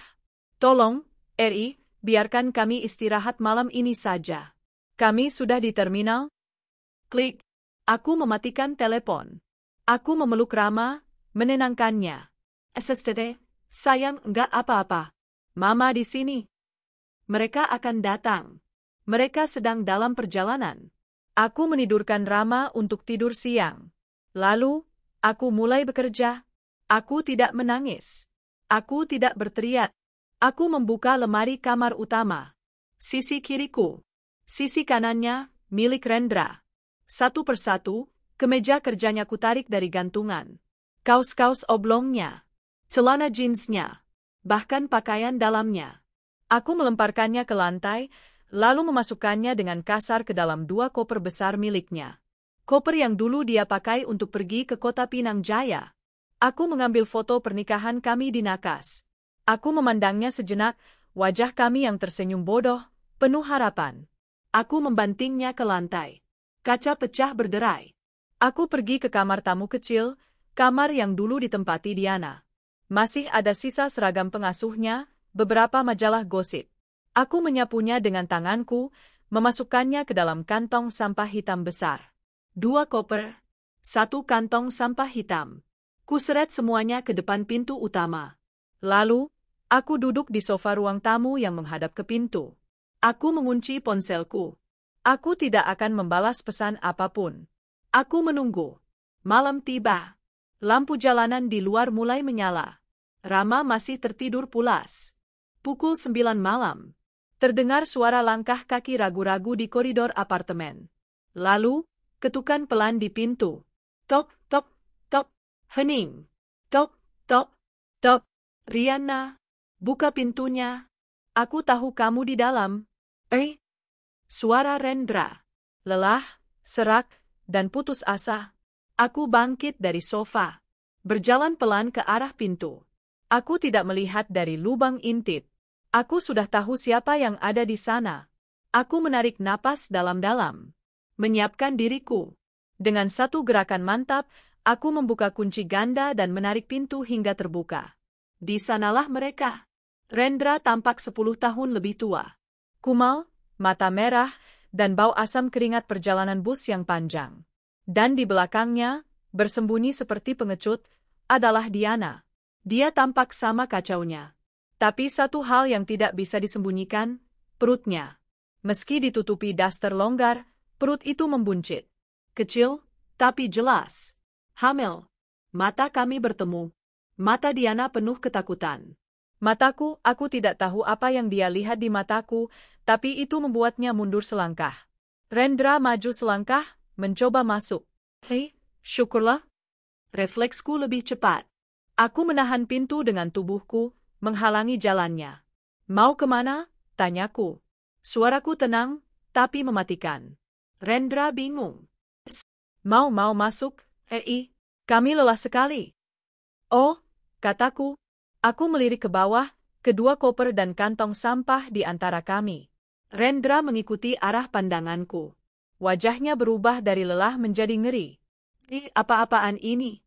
Speaker 1: Tolong, RI, biarkan kami istirahat malam ini saja. Kami sudah di terminal. Klik. Aku mematikan telepon. Aku memeluk Rama, menenangkannya. SSTD, sayang nggak apa-apa. Mama di sini. Mereka akan datang. Mereka sedang dalam perjalanan. Aku menidurkan Rama untuk tidur siang. Lalu, aku mulai bekerja. Aku tidak menangis. Aku tidak berteriak. Aku membuka lemari kamar utama. Sisi kiriku. Sisi kanannya, milik Rendra. Satu persatu, kemeja kerjanya kutarik dari gantungan. Kaus-kaus oblongnya. Celana jeansnya. Bahkan pakaian dalamnya. Aku melemparkannya ke lantai, lalu memasukkannya dengan kasar ke dalam 2 koper besar miliknya. Koper yang dulu dia pakai untuk pergi ke kota Pinang Jaya. Aku mengambil foto pernikahan kami di Nakas. Aku memandangnya sejenak, wajah kami yang tersenyum bodoh, penuh harapan. Aku membantingnya ke lantai. Kaca pecah berderai. Aku pergi ke kamar tamu kecil, kamar yang dulu ditempati Diana. Masih ada sisa seragam pengasuhnya, beberapa majalah gosip. Aku menyapunya dengan tanganku, memasukkannya ke dalam kantong sampah hitam besar. 2 koper, 1 kantong sampah hitam. Kuseret semuanya ke depan pintu utama. Lalu, aku duduk di sofa ruang tamu yang menghadap ke pintu. Aku mengunci ponselku. Aku tidak akan membalas pesan apapun. Aku menunggu. Malam tiba. Lampu jalanan di luar mulai menyala. Rama masih tertidur pulas. Pukul 9 malam. Terdengar suara langkah kaki ragu-ragu di koridor apartemen. Lalu, ketukan pelan di pintu. Tok, tok, tok. Hening. Tok, tok, tok. Riana, buka pintunya. Aku tahu kamu di dalam. Suara Rendra. Lelah, serak, dan putus asa. Aku bangkit dari sofa. Berjalan pelan ke arah pintu. Aku tidak melihat dari lubang intip. Aku sudah tahu siapa yang ada di sana. Aku menarik napas dalam-dalam. Menyiapkan diriku. Dengan satu gerakan mantap, aku membuka kunci ganda dan menarik pintu hingga terbuka. Di sanalah mereka. Rendra tampak 10 tahun lebih tua. Kumal, mata merah, dan bau asam keringat perjalanan bus yang panjang. Dan di belakangnya, bersembunyi seperti pengecut, adalah Diana. Dia tampak sama kacaunya. Tapi satu hal yang tidak bisa disembunyikan, perutnya. Meski ditutupi daster longgar, perut itu membuncit. Kecil, tapi jelas. Hamil. Mata kami bertemu. Mata Diana penuh ketakutan. Mataku, aku tidak tahu apa yang dia lihat di mataku, tapi itu membuatnya mundur selangkah. Rendra maju selangkah, mencoba masuk. Hei, syukurlah. Refleksku lebih cepat. Aku menahan pintu dengan tubuhku, menghalangi jalannya. Mau kemana? Tanyaku. Suaraku tenang, tapi mematikan. Rendra bingung. Mau masuk, kami lelah sekali. Oh, kataku. Aku melirik ke bawah, kedua koper dan kantong sampah di antara kami. Rendra mengikuti arah pandanganku. Wajahnya berubah dari lelah menjadi ngeri. Apa-apaan ini?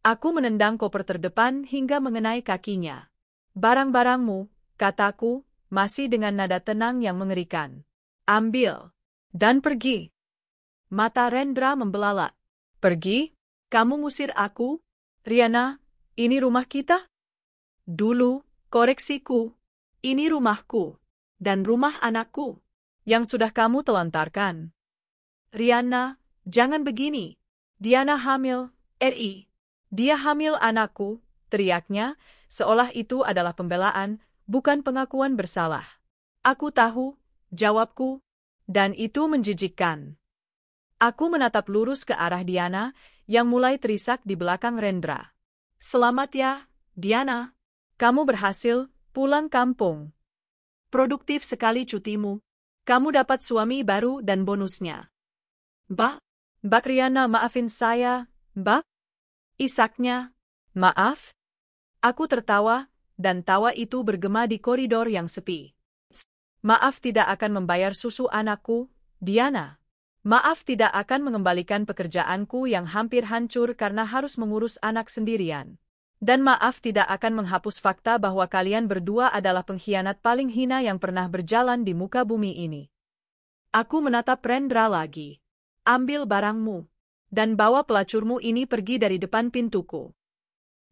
Speaker 1: Aku menendang koper terdepan hingga mengenai kakinya. Barang-barangmu, kataku, masih dengan nada tenang yang mengerikan. Ambil. Dan pergi. Mata Rendra membelalak. Pergi? Kamu ngusir aku? Riana, ini rumah kita? Dulu, koreksiku. Ini rumahku. Dan rumah anakku. Yang sudah kamu telantarkan. Riana, jangan begini. Diana hamil, Dia hamil anakku, teriaknya, seolah itu adalah pembelaan, bukan pengakuan bersalah. Aku tahu, jawabku, dan itu menjijikkan. Aku menatap lurus ke arah Diana, yang mulai terisak di belakang Rendra. Selamat ya, Diana. Kamu berhasil pulang kampung. Produktif sekali cutimu. Kamu dapat suami baru dan bonusnya. Mbak Riana, maafin saya, Mbak. Isaknya, maaf. Aku tertawa, dan tawa itu bergema di koridor yang sepi. Maaf tidak akan membayar susu anakku, Diana. Maaf tidak akan mengembalikan pekerjaanku yang hampir hancur karena harus mengurus anak sendirian. Dan maaf tidak akan menghapus fakta bahwa kalian berdua adalah pengkhianat paling hina yang pernah berjalan di muka bumi ini. Aku menatap Rendra lagi. Ambil barangmu. Dan bawa pelacurmu ini pergi dari depan pintuku.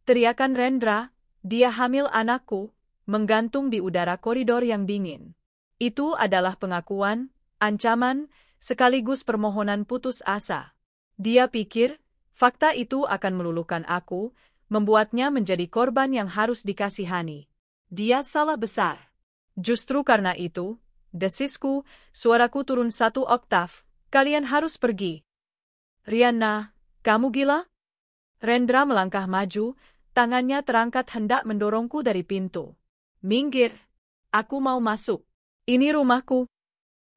Speaker 1: Teriakan Rendra, dia hamil anakku, menggantung di udara koridor yang dingin. Itu adalah pengakuan, ancaman, sekaligus permohonan putus asa. Dia pikir, fakta itu akan meluluhkan aku, membuatnya menjadi korban yang harus dikasihani. Dia salah besar. Justru karena itu, desisku, suaraku turun 1 oktav, kalian harus pergi. Riana, kamu gila? Rendra melangkah maju, tangannya terangkat hendak mendorongku dari pintu. Minggir, aku mau masuk. Ini rumahku.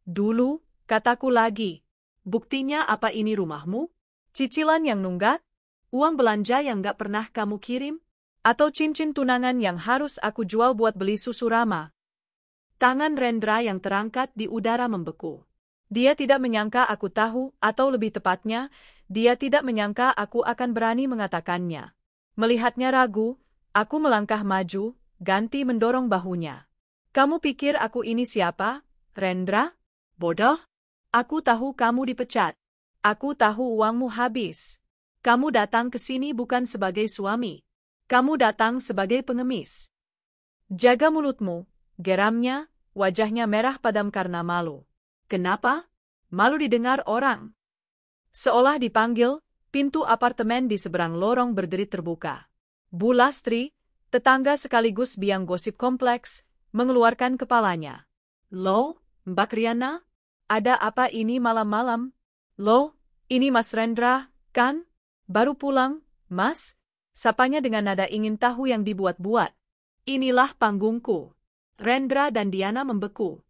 Speaker 1: Dulu, kataku lagi. Buktinya apa ini rumahmu? Cicilan yang nunggak? Uang belanja yang gak pernah kamu kirim? Atau cincin tunangan yang harus aku jual buat beli susu Rama? Tangan Rendra yang terangkat di udara membeku. Dia tidak menyangka aku tahu, atau lebih tepatnya, dia tidak menyangka aku akan berani mengatakannya. Melihatnya ragu, aku melangkah maju, ganti mendorong bahunya. Kamu pikir aku ini siapa, Rendra? Bodoh? Aku tahu kamu dipecat. Aku tahu uangmu habis. Kamu datang ke sini bukan sebagai suami. Kamu datang sebagai pengemis. Jaga mulutmu, geramnya, wajahnya merah padam karena malu. Kenapa? Malu didengar orang. Seolah dipanggil, pintu apartemen di seberang lorong berderit terbuka. Bu Lastri, tetangga sekaligus biang gosip kompleks, mengeluarkan kepalanya. Loh, Mbak Riana? Ada apa ini malam-malam? Loh, ini Mas Rendra, kan? Baru pulang, Mas? Sapanya dengan nada ingin tahu yang dibuat-buat. Inilah panggungku. Rendra dan Diana membeku.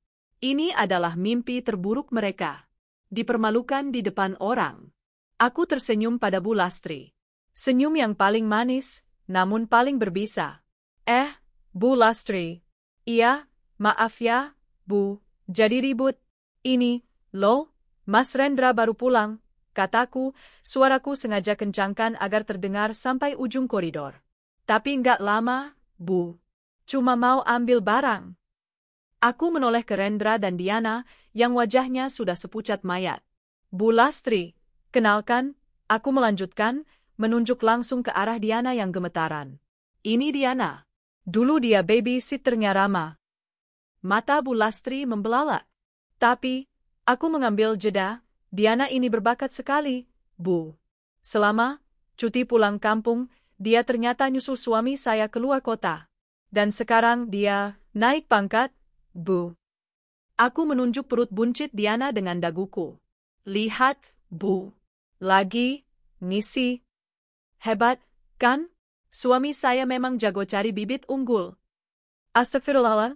Speaker 1: Ini adalah mimpi terburuk mereka. Dipermalukan di depan orang. Aku tersenyum pada Bu Lastri. Senyum yang paling manis, namun paling berbisa. Bu Lastri. Iya, maaf ya, Bu, jadi ribut. Ini, loh, Mas Rendra baru pulang. Kataku, suaraku sengaja kencangkan agar terdengar sampai ujung koridor. Tapi nggak lama, Bu. Cuma mau ambil barang. Aku menoleh ke Rendra dan Diana, yang wajahnya sudah sepucat mayat. Bu Lastri, Kenalkan, aku melanjutkan, menunjuk langsung ke arah Diana yang gemetaran. Ini Diana. Dulu dia babysitternya Rama. Mata Bu Lastri membelalak. Tapi, aku mengambil jeda, Diana ini berbakat sekali, Bu. Selama cuti pulang kampung, dia ternyata nyusul suami saya keluar kota. Dan sekarang dia naik pangkat, Bu. Aku menunjuk perut buncit Diana dengan daguku. Lihat, Bu. Lagi, ngisi. Hebat, kan? Suami saya memang jago cari bibit unggul. Astagfirullah.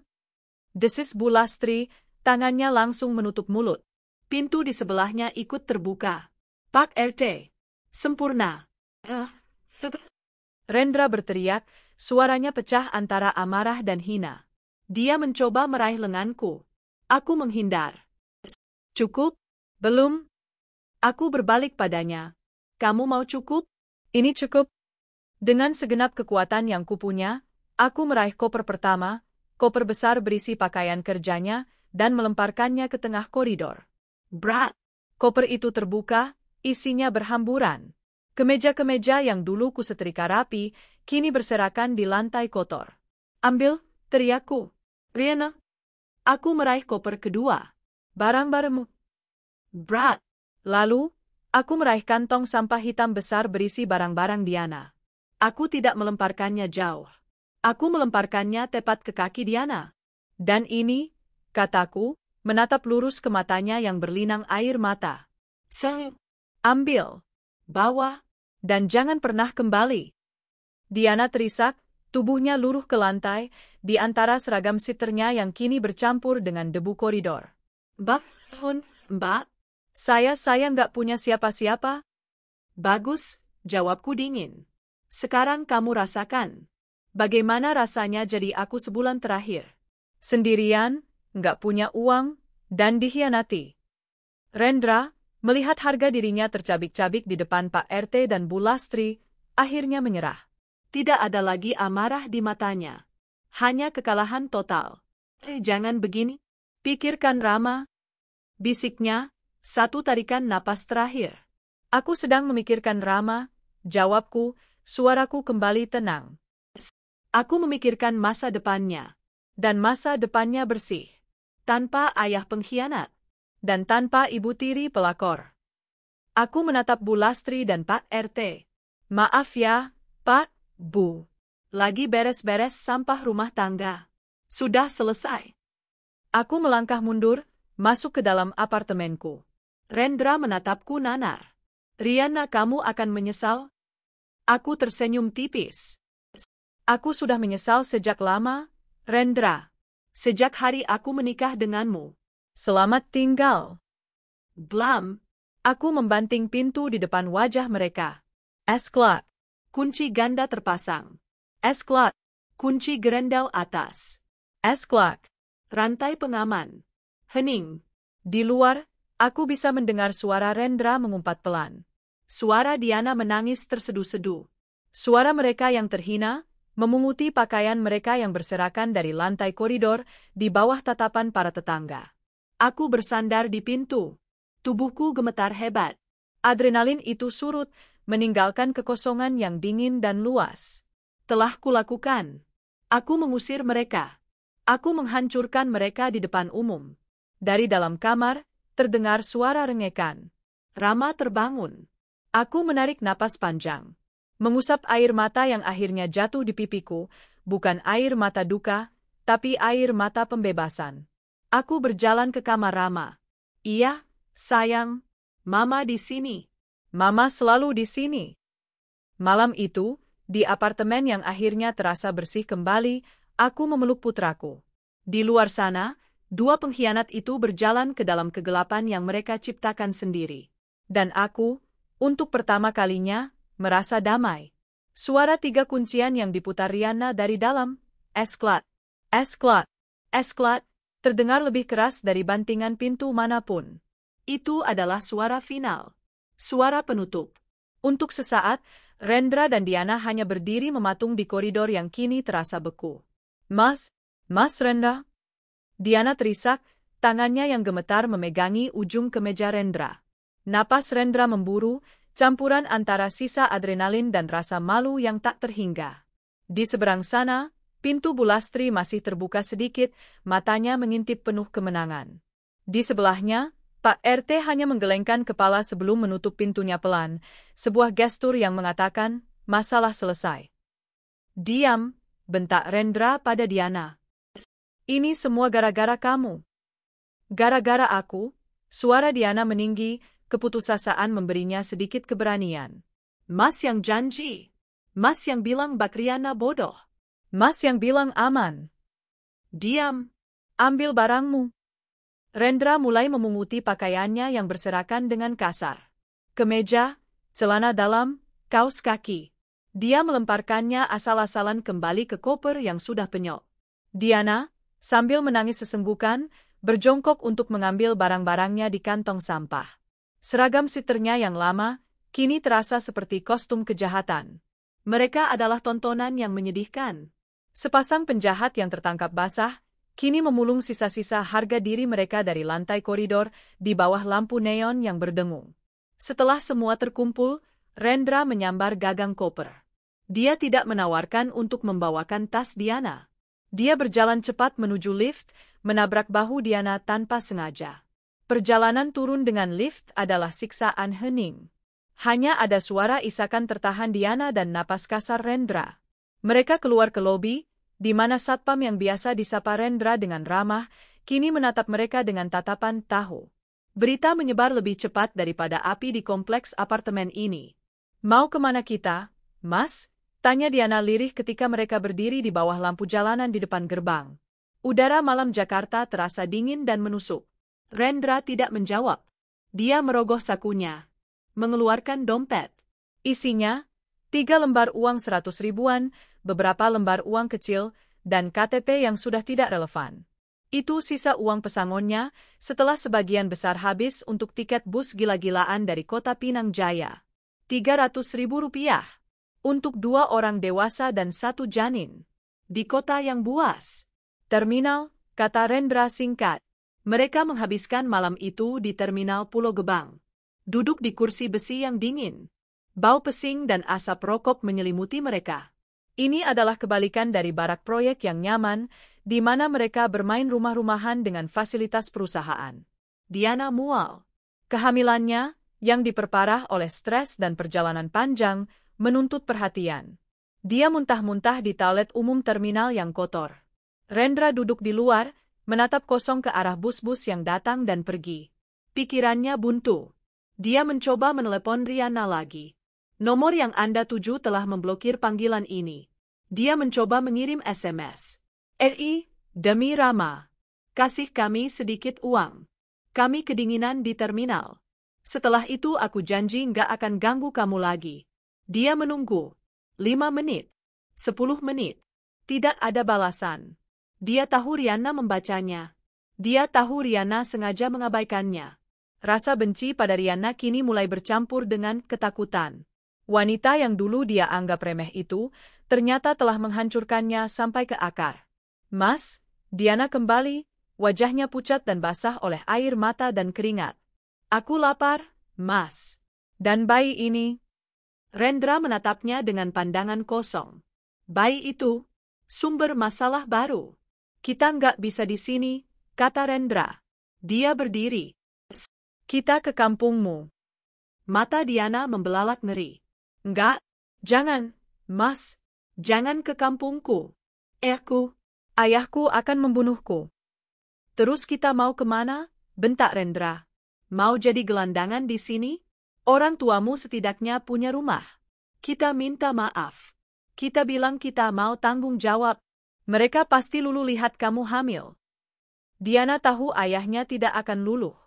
Speaker 1: Desis Bu Lastri, tangannya langsung menutup mulut. Pintu di sebelahnya ikut terbuka. Pak RT. Sempurna. Rendra berteriak, suaranya pecah antara amarah dan hina. Dia mencoba meraih lenganku. Aku menghindar. Cukup? Belum? Aku berbalik padanya. Kamu mau cukup? Ini cukup. Dengan segenap kekuatan yang kupunya, aku meraih koper pertama, koper besar berisi pakaian kerjanya, dan melemparkannya ke tengah koridor. Brat! Koper itu terbuka, isinya berhamburan. Kemeja-kemeja yang dulu kusetrika rapi, kini berserakan di lantai kotor. Ambil, teriakku. Riana. Aku meraih koper kedua. Barang-barangmu. Brat. Lalu, aku meraih kantong sampah hitam besar berisi barang-barang Diana. Aku tidak melemparkannya jauh. Aku melemparkannya tepat ke kaki Diana. Dan ini, kataku, menatap lurus ke matanya yang berlinang air mata. Ambil, bawa, dan jangan pernah kembali. Diana terisak, tubuhnya luruh ke lantai, di antara seragam sitternya yang kini bercampur dengan debu koridor. Mbak, saya nggak punya siapa-siapa. Bagus, jawabku dingin. Sekarang kamu rasakan. Bagaimana rasanya jadi aku sebulan terakhir? Sendirian, nggak punya uang, dan dikhianati. Rendra, melihat harga dirinya tercabik-cabik di depan Pak RT dan Bu Lastri, akhirnya menyerah. Tidak ada lagi amarah di matanya. Hanya kekalahan total. Jangan begini. Pikirkan Rama. Bisiknya, satu tarikan napas terakhir. Aku sedang memikirkan Rama, jawabku, suaraku kembali tenang. Aku memikirkan masa depannya. Dan masa depannya bersih. Tanpa ayah pengkhianat. Dan tanpa ibu tiri pelakor. Aku menatap Bu Lastri dan Pak RT. Maaf ya, Pak, Bu. Lagi beres-beres sampah rumah tangga. Sudah selesai. Aku melangkah mundur, masuk ke dalam apartemenku. Rendra menatapku nanar. Riana, kamu akan menyesal? Aku tersenyum tipis. Aku sudah menyesal sejak lama, Rendra. Sejak hari aku menikah denganmu. Selamat tinggal. Blam. Aku membanting pintu di depan wajah mereka. Esklat. Kunci ganda terpasang. Esklat. Kunci gerendal atas. Esklat. Rantai pengaman. Hening. Di luar, aku bisa mendengar suara Rendra mengumpat pelan. Suara Diana menangis terseduh-seduh. Suara mereka yang terhina, memunguti pakaian mereka yang berserakan dari lantai koridor di bawah tatapan para tetangga. Aku bersandar di pintu. Tubuhku gemetar hebat. Adrenalin itu surut, meninggalkan kekosongan yang dingin dan luas. Telah kulakukan. Aku mengusir mereka. Aku menghancurkan mereka di depan umum. Dari dalam kamar, terdengar suara rengekan. Rama terbangun. Aku menarik napas panjang. Mengusap air mata yang akhirnya jatuh di pipiku, bukan air mata duka, tapi air mata pembebasan. Aku berjalan ke kamar Rama. Iya, sayang, Mama di sini. Mama selalu di sini. Malam itu, di apartemen yang akhirnya terasa bersih kembali, aku memeluk putraku. Di luar sana, dua pengkhianat itu berjalan ke dalam kegelapan yang mereka ciptakan sendiri. Dan aku, untuk pertama kalinya, merasa damai. Suara 3 kuncian yang diputar Riana dari dalam, esklat, esklat, esklat, terdengar lebih keras dari bantingan pintu manapun. Itu adalah suara final. Suara penutup. Untuk sesaat, Rendra dan Diana hanya berdiri mematung di koridor yang kini terasa beku. Mas Rendra? Diana terisak, tangannya yang gemetar memegangi ujung kemeja Rendra. Napas Rendra memburu, campuran antara sisa adrenalin dan rasa malu yang tak terhingga. Di seberang sana, pintu Bulastri masih terbuka sedikit, matanya mengintip penuh kemenangan. Di sebelahnya, Pak RT hanya menggelengkan kepala sebelum menutup pintunya pelan, sebuah gestur yang mengatakan, masalah selesai. Diam, bentak Rendra pada Diana. Ini semua gara-gara kamu. Gara-gara aku, suara Diana meninggi, keputusasaan memberinya sedikit keberanian. Mas yang janji. Mas yang bilang Bakriana bodoh. Mas yang bilang aman. Diam. Ambil barangmu. Rendra mulai memunguti pakaiannya yang berserakan dengan kasar. Kemeja, celana dalam, kaos kaki. Dia melemparkannya asal-asalan kembali ke koper yang sudah penyok. Diana, sambil menangis sesenggukan, berjongkok untuk mengambil barang-barangnya di kantong sampah. Seragam siternya yang lama, kini terasa seperti kostum kejahatan. Mereka adalah tontonan yang menyedihkan. Sepasang penjahat yang tertangkap basah, kini memulung sisa-sisa harga diri mereka dari lantai koridor di bawah lampu neon yang berdengung. Setelah semua terkumpul, Rendra menyambar gagang koper. Dia tidak menawarkan untuk membawakan tas Diana. Dia berjalan cepat menuju lift, menabrak bahu Diana tanpa sengaja. Perjalanan turun dengan lift adalah siksaan hening. Hanya ada suara isakan tertahan Diana dan napas kasar Rendra. Mereka keluar ke lobi, di mana satpam yang biasa disapa Rendra dengan ramah, kini menatap mereka dengan tatapan tahu. Berita menyebar lebih cepat daripada api di kompleks apartemen ini. Mau kemana kita, Mas? Tanya Diana lirih ketika mereka berdiri di bawah lampu jalanan di depan gerbang. Udara malam Jakarta terasa dingin dan menusuk. Rendra tidak menjawab. Dia merogoh sakunya. Mengeluarkan dompet. Isinya, 3 lembar uang 100 ribuan, beberapa lembar uang kecil, dan KTP yang sudah tidak relevan. Itu sisa uang pesangonnya setelah sebagian besar habis untuk tiket bus gila-gilaan dari kota Pinang Jaya. 300 ribu rupiah. Untuk 2 orang dewasa dan 1 janin. Di kota yang buas. Terminal, kata Rendra singkat. Mereka menghabiskan malam itu di terminal Pulau Gebang. Duduk di kursi besi yang dingin. Bau pesing dan asap rokok menyelimuti mereka. Ini adalah kebalikan dari barak proyek yang nyaman, di mana mereka bermain rumah-rumahan dengan fasilitas perusahaan. Diana mual. Kehamilannya, yang diperparah oleh stres dan perjalanan panjang, menuntut perhatian. Dia muntah-muntah di toilet umum terminal yang kotor. Rendra duduk di luar, menatap kosong ke arah bus-bus yang datang dan pergi. Pikirannya buntu. Dia mencoba menelepon Riana lagi. Nomor yang Anda tuju telah memblokir panggilan ini. Dia mencoba mengirim SMS. RI, demi Rama. Kasih kami sedikit uang. Kami kedinginan di terminal. Setelah itu aku janji nggak akan ganggu kamu lagi. Dia menunggu. 5 menit. 10 menit. Tidak ada balasan. Dia tahu Riana membacanya. Dia tahu Riana sengaja mengabaikannya. Rasa benci pada Riana kini mulai bercampur dengan ketakutan. Wanita yang dulu dia anggap remeh itu, ternyata telah menghancurkannya sampai ke akar. Mas, Diana kembali, wajahnya pucat dan basah oleh air mata dan keringat. Aku lapar, Mas. Dan bayi ini? Rendra menatapnya dengan pandangan kosong. Bayi itu, sumber masalah baru. Kita nggak bisa di sini, kata Rendra. Dia berdiri. Kita ke kampungmu. Mata Diana membelalak ngeri. Enggak, jangan, Mas. Jangan ke kampungku. Ayahku akan membunuhku. Terus kita mau kemana? Bentak Rendra. Mau jadi gelandangan di sini? Orang tuamu setidaknya punya rumah. Kita minta maaf. Kita bilang kita mau tanggung jawab. Mereka pasti luluh lihat kamu hamil. Diana tahu ayahnya tidak akan luluh.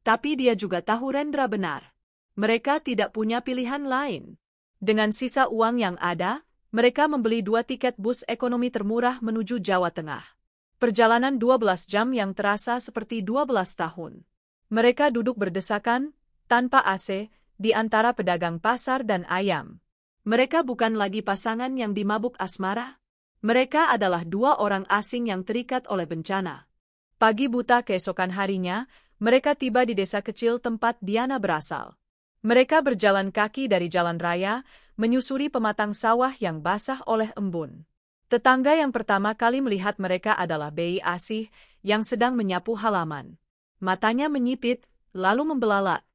Speaker 1: Tapi dia juga tahu Rendra benar. Mereka tidak punya pilihan lain. Dengan sisa uang yang ada, mereka membeli 2 tiket bus ekonomi termurah menuju Jawa Tengah. Perjalanan 12 jam yang terasa seperti 12 tahun. Mereka duduk berdesakan, tanpa AC, di antara pedagang pasar dan ayam. Mereka bukan lagi pasangan yang dimabuk asmara. Mereka adalah 2 orang asing yang terikat oleh bencana. Pagi buta keesokan harinya, mereka tiba di desa kecil tempat Diana berasal. Mereka berjalan kaki dari jalan raya, menyusuri pematang sawah yang basah oleh embun. Tetangga yang pertama kali melihat mereka adalah bayi Asih yang sedang menyapu halaman. Matanya menyipit, lalu membelalak.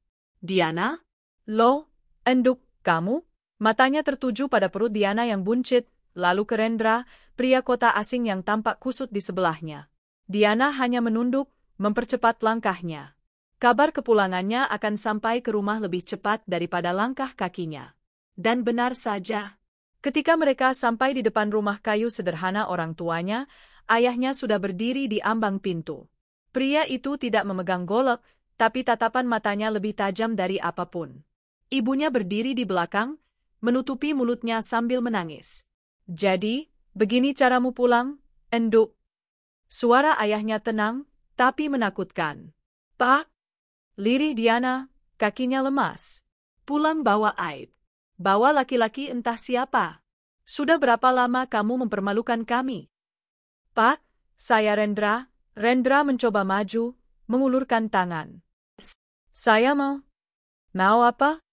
Speaker 1: Diana? Lo, enduk, kamu? Matanya tertuju pada perut Diana yang buncit, lalu ke Rendra, pria kota asing yang tampak kusut di sebelahnya. Diana hanya menunduk, mempercepat langkahnya. Kabar kepulangannya akan sampai ke rumah lebih cepat daripada langkah kakinya. Dan benar saja. Ketika mereka sampai di depan rumah kayu sederhana orang tuanya, ayahnya sudah berdiri di ambang pintu. Pria itu tidak memegang golok, tapi tatapan matanya lebih tajam dari apapun. Ibunya berdiri di belakang, menutupi mulutnya sambil menangis. Jadi, begini caramu pulang, enduk? Suara ayahnya tenang, tapi menakutkan. Pak? Lirih Diana, kakinya lemas. Pulang bawa aib. Bawa laki-laki entah siapa. Sudah berapa lama kamu mempermalukan kami? Pak, saya Rendra. Rendra mencoba maju, mengulurkan tangan. Saya mau. Mau apa?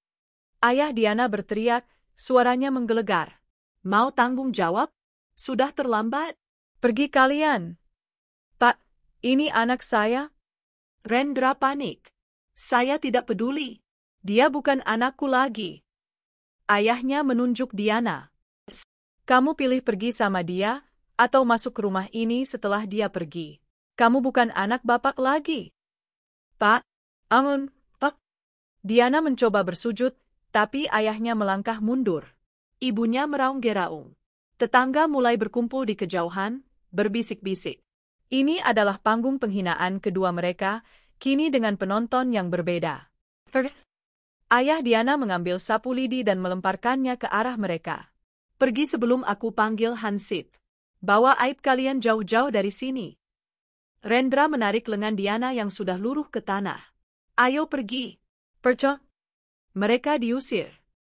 Speaker 1: Ayah Diana berteriak, suaranya menggelegar. Mau tanggung jawab? Sudah terlambat. Pergi kalian. Pak, ini anak saya. Rendra panik. Saya tidak peduli. Dia bukan anakku lagi. Ayahnya menunjuk Diana. Kamu pilih pergi sama dia, atau masuk ke rumah ini setelah dia pergi. Kamu bukan anak bapak lagi. Pak, amun, Pak. Diana mencoba bersujud, tapi ayahnya melangkah mundur. Ibunya meraung-geraung. Tetangga mulai berkumpul di kejauhan, berbisik-bisik. Ini adalah panggung penghinaan kedua mereka, kini dengan penonton yang berbeda. Ayah Diana mengambil sapu lidi dan melemparkannya ke arah mereka. Pergi sebelum aku panggil Hansip. Bawa aib kalian jauh-jauh dari sini. Rendra menarik lengan Diana yang sudah luruh ke tanah. Ayo pergi. Percok. Mereka diusir.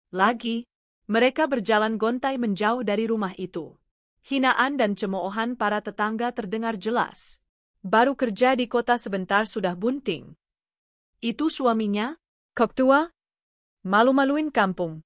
Speaker 1: Lagi, mereka berjalan gontai menjauh dari rumah itu. Hinaan dan cemoohan para tetangga terdengar jelas. Baru kerja di kota sebentar sudah bunting. Itu suaminya? Kok tua? Malu-maluin kampung.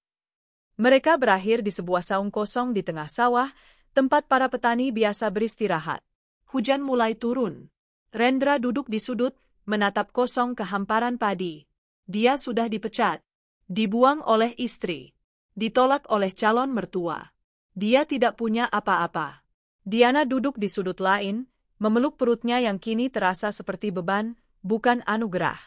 Speaker 1: Mereka berakhir di sebuah saung kosong di tengah sawah, tempat para petani biasa beristirahat. Hujan mulai turun. Rendra duduk di sudut, menatap kosong ke hamparan padi. Dia sudah dipecat. Dibuang oleh istri. Ditolak oleh calon mertua. Dia tidak punya apa-apa. Diana duduk di sudut lain, memeluk perutnya yang kini terasa seperti beban, bukan anugerah.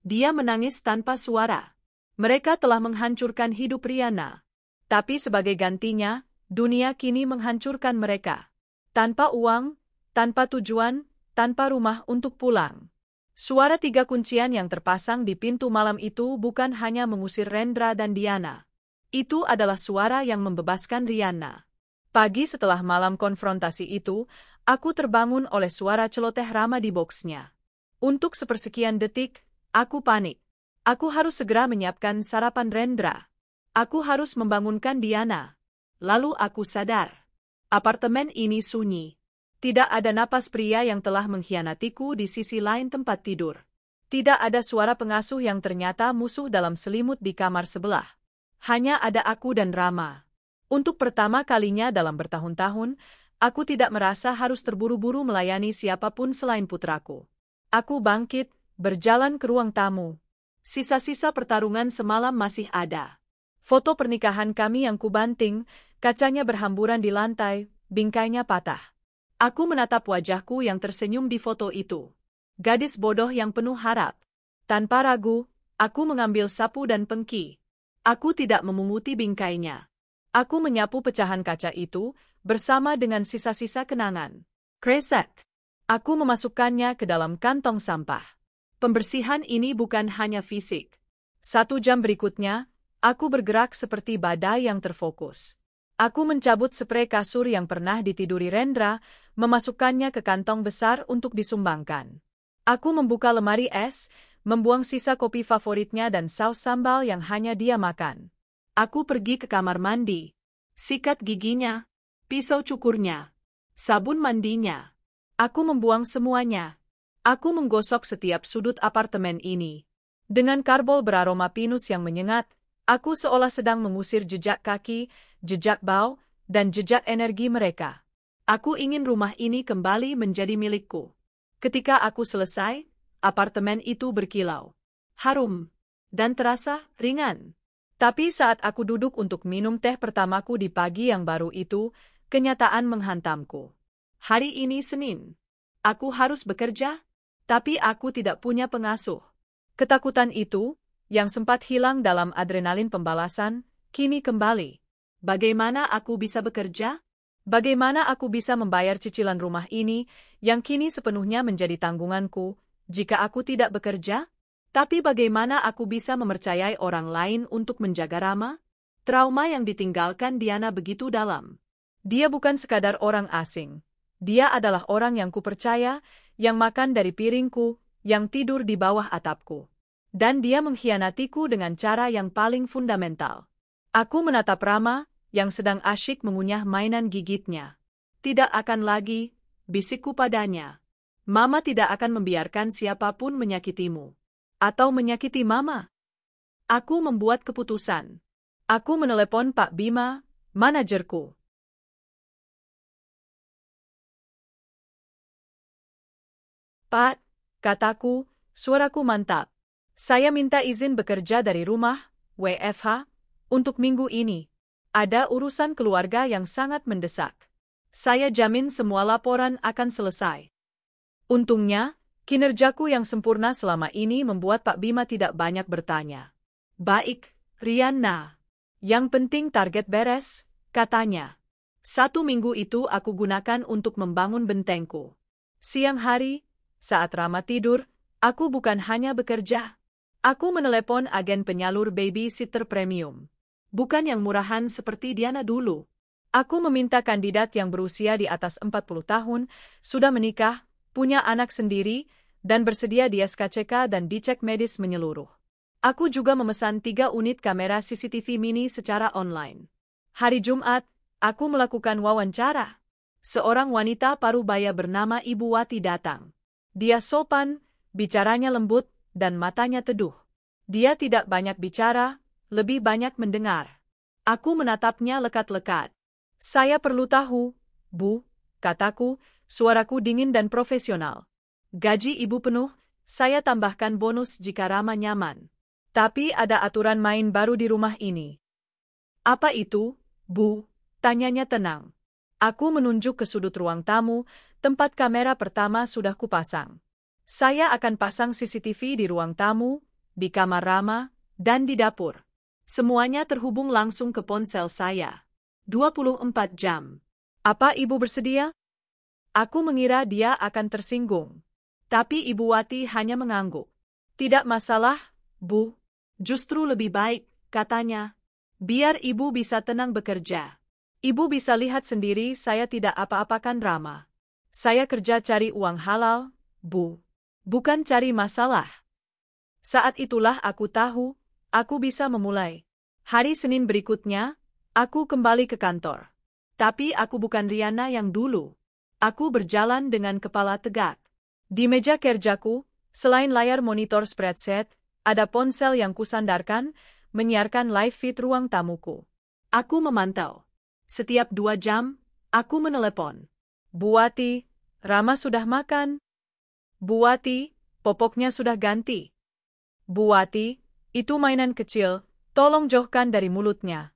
Speaker 1: Dia menangis tanpa suara. Mereka telah menghancurkan hidup Riana. Tapi sebagai gantinya, dunia kini menghancurkan mereka. Tanpa uang, tanpa tujuan, tanpa rumah untuk pulang. Suara 3 kuncian yang terpasang di pintu malam itu bukan hanya mengusir Rendra dan Diana. Itu adalah suara yang membebaskan Riana. Pagi setelah malam konfrontasi itu, aku terbangun oleh suara celoteh Rama di boxnya. Untuk sepersekian detik, aku panik. Aku harus segera menyiapkan sarapan Rendra. Aku harus membangunkan Diana. Lalu aku sadar. Apartemen ini sunyi. Tidak ada napas pria yang telah mengkhianatiku di sisi lain tempat tidur. Tidak ada suara pengasuh yang ternyata musuh dalam selimut di kamar sebelah. Hanya ada aku dan Rama. Untuk pertama kalinya dalam bertahun-tahun, aku tidak merasa harus terburu-buru melayani siapapun selain putraku. Aku bangkit, berjalan ke ruang tamu. Sisa-sisa pertarungan semalam masih ada. Foto pernikahan kami yang kubanting, kacanya berhamburan di lantai, bingkainya patah. Aku menatap wajahku yang tersenyum di foto itu. Gadis bodoh yang penuh harap. Tanpa ragu, aku mengambil sapu dan pengki. Aku tidak memunguti bingkainya. Aku menyapu pecahan kaca itu, bersama dengan sisa-sisa kenangan. Kresek. Aku memasukkannya ke dalam kantong sampah. Pembersihan ini bukan hanya fisik. 1 jam berikutnya, aku bergerak seperti badai yang terfokus. Aku mencabut sprei kasur yang pernah ditiduri Rendra, memasukkannya ke kantong besar untuk disumbangkan. Aku membuka lemari es, membuang sisa kopi favoritnya dan saus sambal yang hanya dia makan. Aku pergi ke kamar mandi. Sikat giginya, pisau cukurnya, sabun mandinya. Aku membuang semuanya. Aku menggosok setiap sudut apartemen ini. Dengan karbol beraroma pinus yang menyengat, aku seolah sedang mengusir jejak kaki, jejak bau, dan jejak energi mereka. Aku ingin rumah ini kembali menjadi milikku. Ketika aku selesai, apartemen itu berkilau, harum, dan terasa ringan. Tapi saat aku duduk untuk minum teh pertamaku di pagi yang baru itu, kenyataan menghantamku. Hari ini Senin. Aku harus bekerja, tapi aku tidak punya pengasuh. Ketakutan itu, yang sempat hilang dalam adrenalin pembalasan, kini kembali. Bagaimana aku bisa bekerja? Bagaimana aku bisa membayar cicilan rumah ini, yang kini sepenuhnya menjadi tanggunganku, jika aku tidak bekerja? Tapi bagaimana aku bisa mempercayai orang lain untuk menjaga Rama? Trauma yang ditinggalkan Diana begitu dalam. Dia bukan sekadar orang asing. Dia adalah orang yang kupercaya, yang makan dari piringku, yang tidur di bawah atapku. Dan dia mengkhianatiku dengan cara yang paling fundamental. Aku menatap Rama, yang sedang asyik mengunyah mainan gigitnya. Tidak akan lagi, bisikku padanya. Mama tidak akan membiarkan siapapun menyakitimu. Atau menyakiti Mama. Aku membuat keputusan. Aku menelepon Pak Bima, manajerku. Pak, kataku, suaraku mantap. Saya minta izin bekerja dari rumah, WFH, untuk minggu ini. Ada urusan keluarga yang sangat mendesak. Saya jamin semua laporan akan selesai. Untungnya, kinerjaku yang sempurna selama ini membuat Pak Bima tidak banyak bertanya. Baik, Riana. Yang penting target beres, katanya. 1 minggu itu aku gunakan untuk membangun bentengku. Siang hari, saat Rama tidur, aku bukan hanya bekerja. Aku menelepon agen penyalur babysitter premium. Bukan yang murahan seperti Diana dulu. Aku meminta kandidat yang berusia di atas 40 tahun, sudah menikah, punya anak sendiri, dan bersedia di SKCK dan dicek medis menyeluruh. Aku juga memesan 3 unit kamera CCTV mini secara online. Hari Jumat, aku melakukan wawancara. Seorang wanita parubaya bernama Ibu Wati datang. Dia sopan, bicaranya lembut, dan matanya teduh. Dia tidak banyak bicara, lebih banyak mendengar. Aku menatapnya lekat-lekat. Saya perlu tahu, Bu, kataku, suaraku dingin dan profesional. Gaji Ibu penuh, saya tambahkan bonus jika Rama nyaman. Tapi ada aturan main baru di rumah ini. Apa itu, Bu? Tanyanya tenang. Aku menunjuk ke sudut ruang tamu, tempat kamera pertama sudah kupasang. Saya akan pasang CCTV di ruang tamu, di kamar Rama, dan di dapur. Semuanya terhubung langsung ke ponsel saya. 24 jam. Apa Ibu bersedia? Aku mengira dia akan tersinggung. Tapi Ibu Wati hanya mengangguk. Tidak masalah, Bu. Justru lebih baik, katanya. Biar Ibu bisa tenang bekerja. Ibu bisa lihat sendiri saya tidak apa-apakan Rama. Saya kerja cari uang halal, Bu. Bukan cari masalah. Saat itulah aku tahu, aku bisa memulai. Hari Senin berikutnya, aku kembali ke kantor. Tapi aku bukan Riana yang dulu. Aku berjalan dengan kepala tegak. Di meja kerjaku, selain layar monitor spreadsheet, ada ponsel yang kusandarkan, menyiarkan live feed ruang tamuku. Aku memantau. Setiap 2 jam, aku menelepon. Bu Wati, Rama sudah makan? Bu Wati, popoknya sudah ganti. Bu Wati, itu mainan kecil, tolong jauhkan dari mulutnya.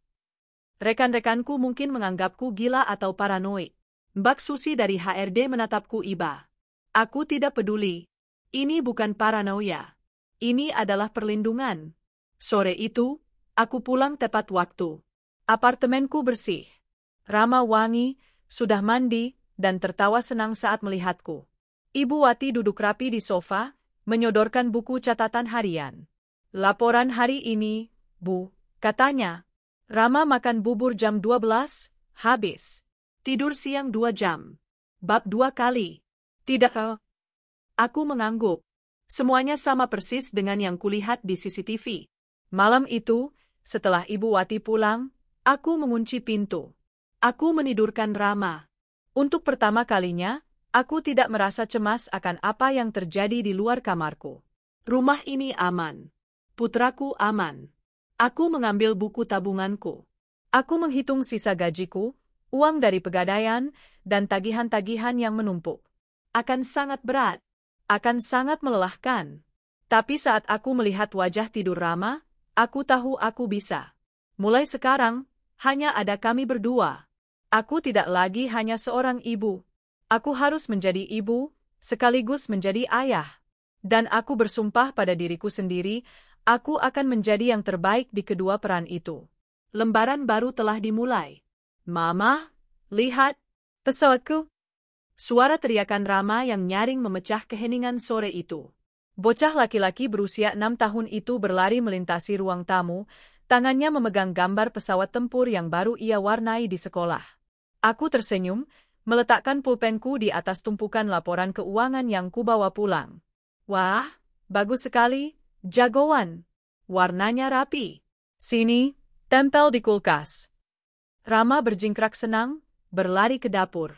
Speaker 1: Rekan-rekanku mungkin menganggapku gila atau paranoid. Mbak Susi dari HRD menatapku iba. Aku tidak peduli. Ini bukan paranoia. Ini adalah perlindungan. Sore itu, aku pulang tepat waktu. Apartemenku bersih. Rama wangi, sudah mandi, dan tertawa senang saat melihatku. Ibu Wati duduk rapi di sofa, menyodorkan buku catatan harian. Laporan hari ini, Bu, katanya. Rama makan bubur jam 12, habis. Tidur siang 2 jam. Bab 2 kali. Tidak. Aku mengangguk. Semuanya sama persis dengan yang kulihat di CCTV. Malam itu, setelah Ibu Wati pulang, aku mengunci pintu. Aku menidurkan Rama. Untuk pertama kalinya, Aku tidak merasa cemas akan apa yang terjadi di luar kamarku. Rumah ini aman. Putraku aman. Aku mengambil buku tabunganku. Aku menghitung sisa gajiku, uang dari pegadaian, dan tagihan-tagihan yang menumpuk. Akan sangat berat. Akan sangat melelahkan. Tapi saat aku melihat wajah tidur Rama, aku tahu aku bisa. Mulai sekarang, hanya ada kami berdua. Aku tidak lagi hanya seorang ibu. Aku harus menjadi ibu, sekaligus menjadi ayah. Dan aku bersumpah pada diriku sendiri, aku akan menjadi yang terbaik di kedua peran itu. Lembaran baru telah dimulai. Mama, lihat, pesawatku. Suara teriakan Rama yang nyaring memecah keheningan sore itu. Bocah laki-laki berusia 6 tahun itu berlari melintasi ruang tamu, tangannya memegang gambar pesawat tempur yang baru ia warnai di sekolah. Aku tersenyum, meletakkan pulpenku di atas tumpukan laporan keuangan yang kubawa pulang. Wah, bagus sekali, jagoan. Warnanya rapi. Sini, tempel di kulkas. Rama berjingkrak senang, berlari ke dapur.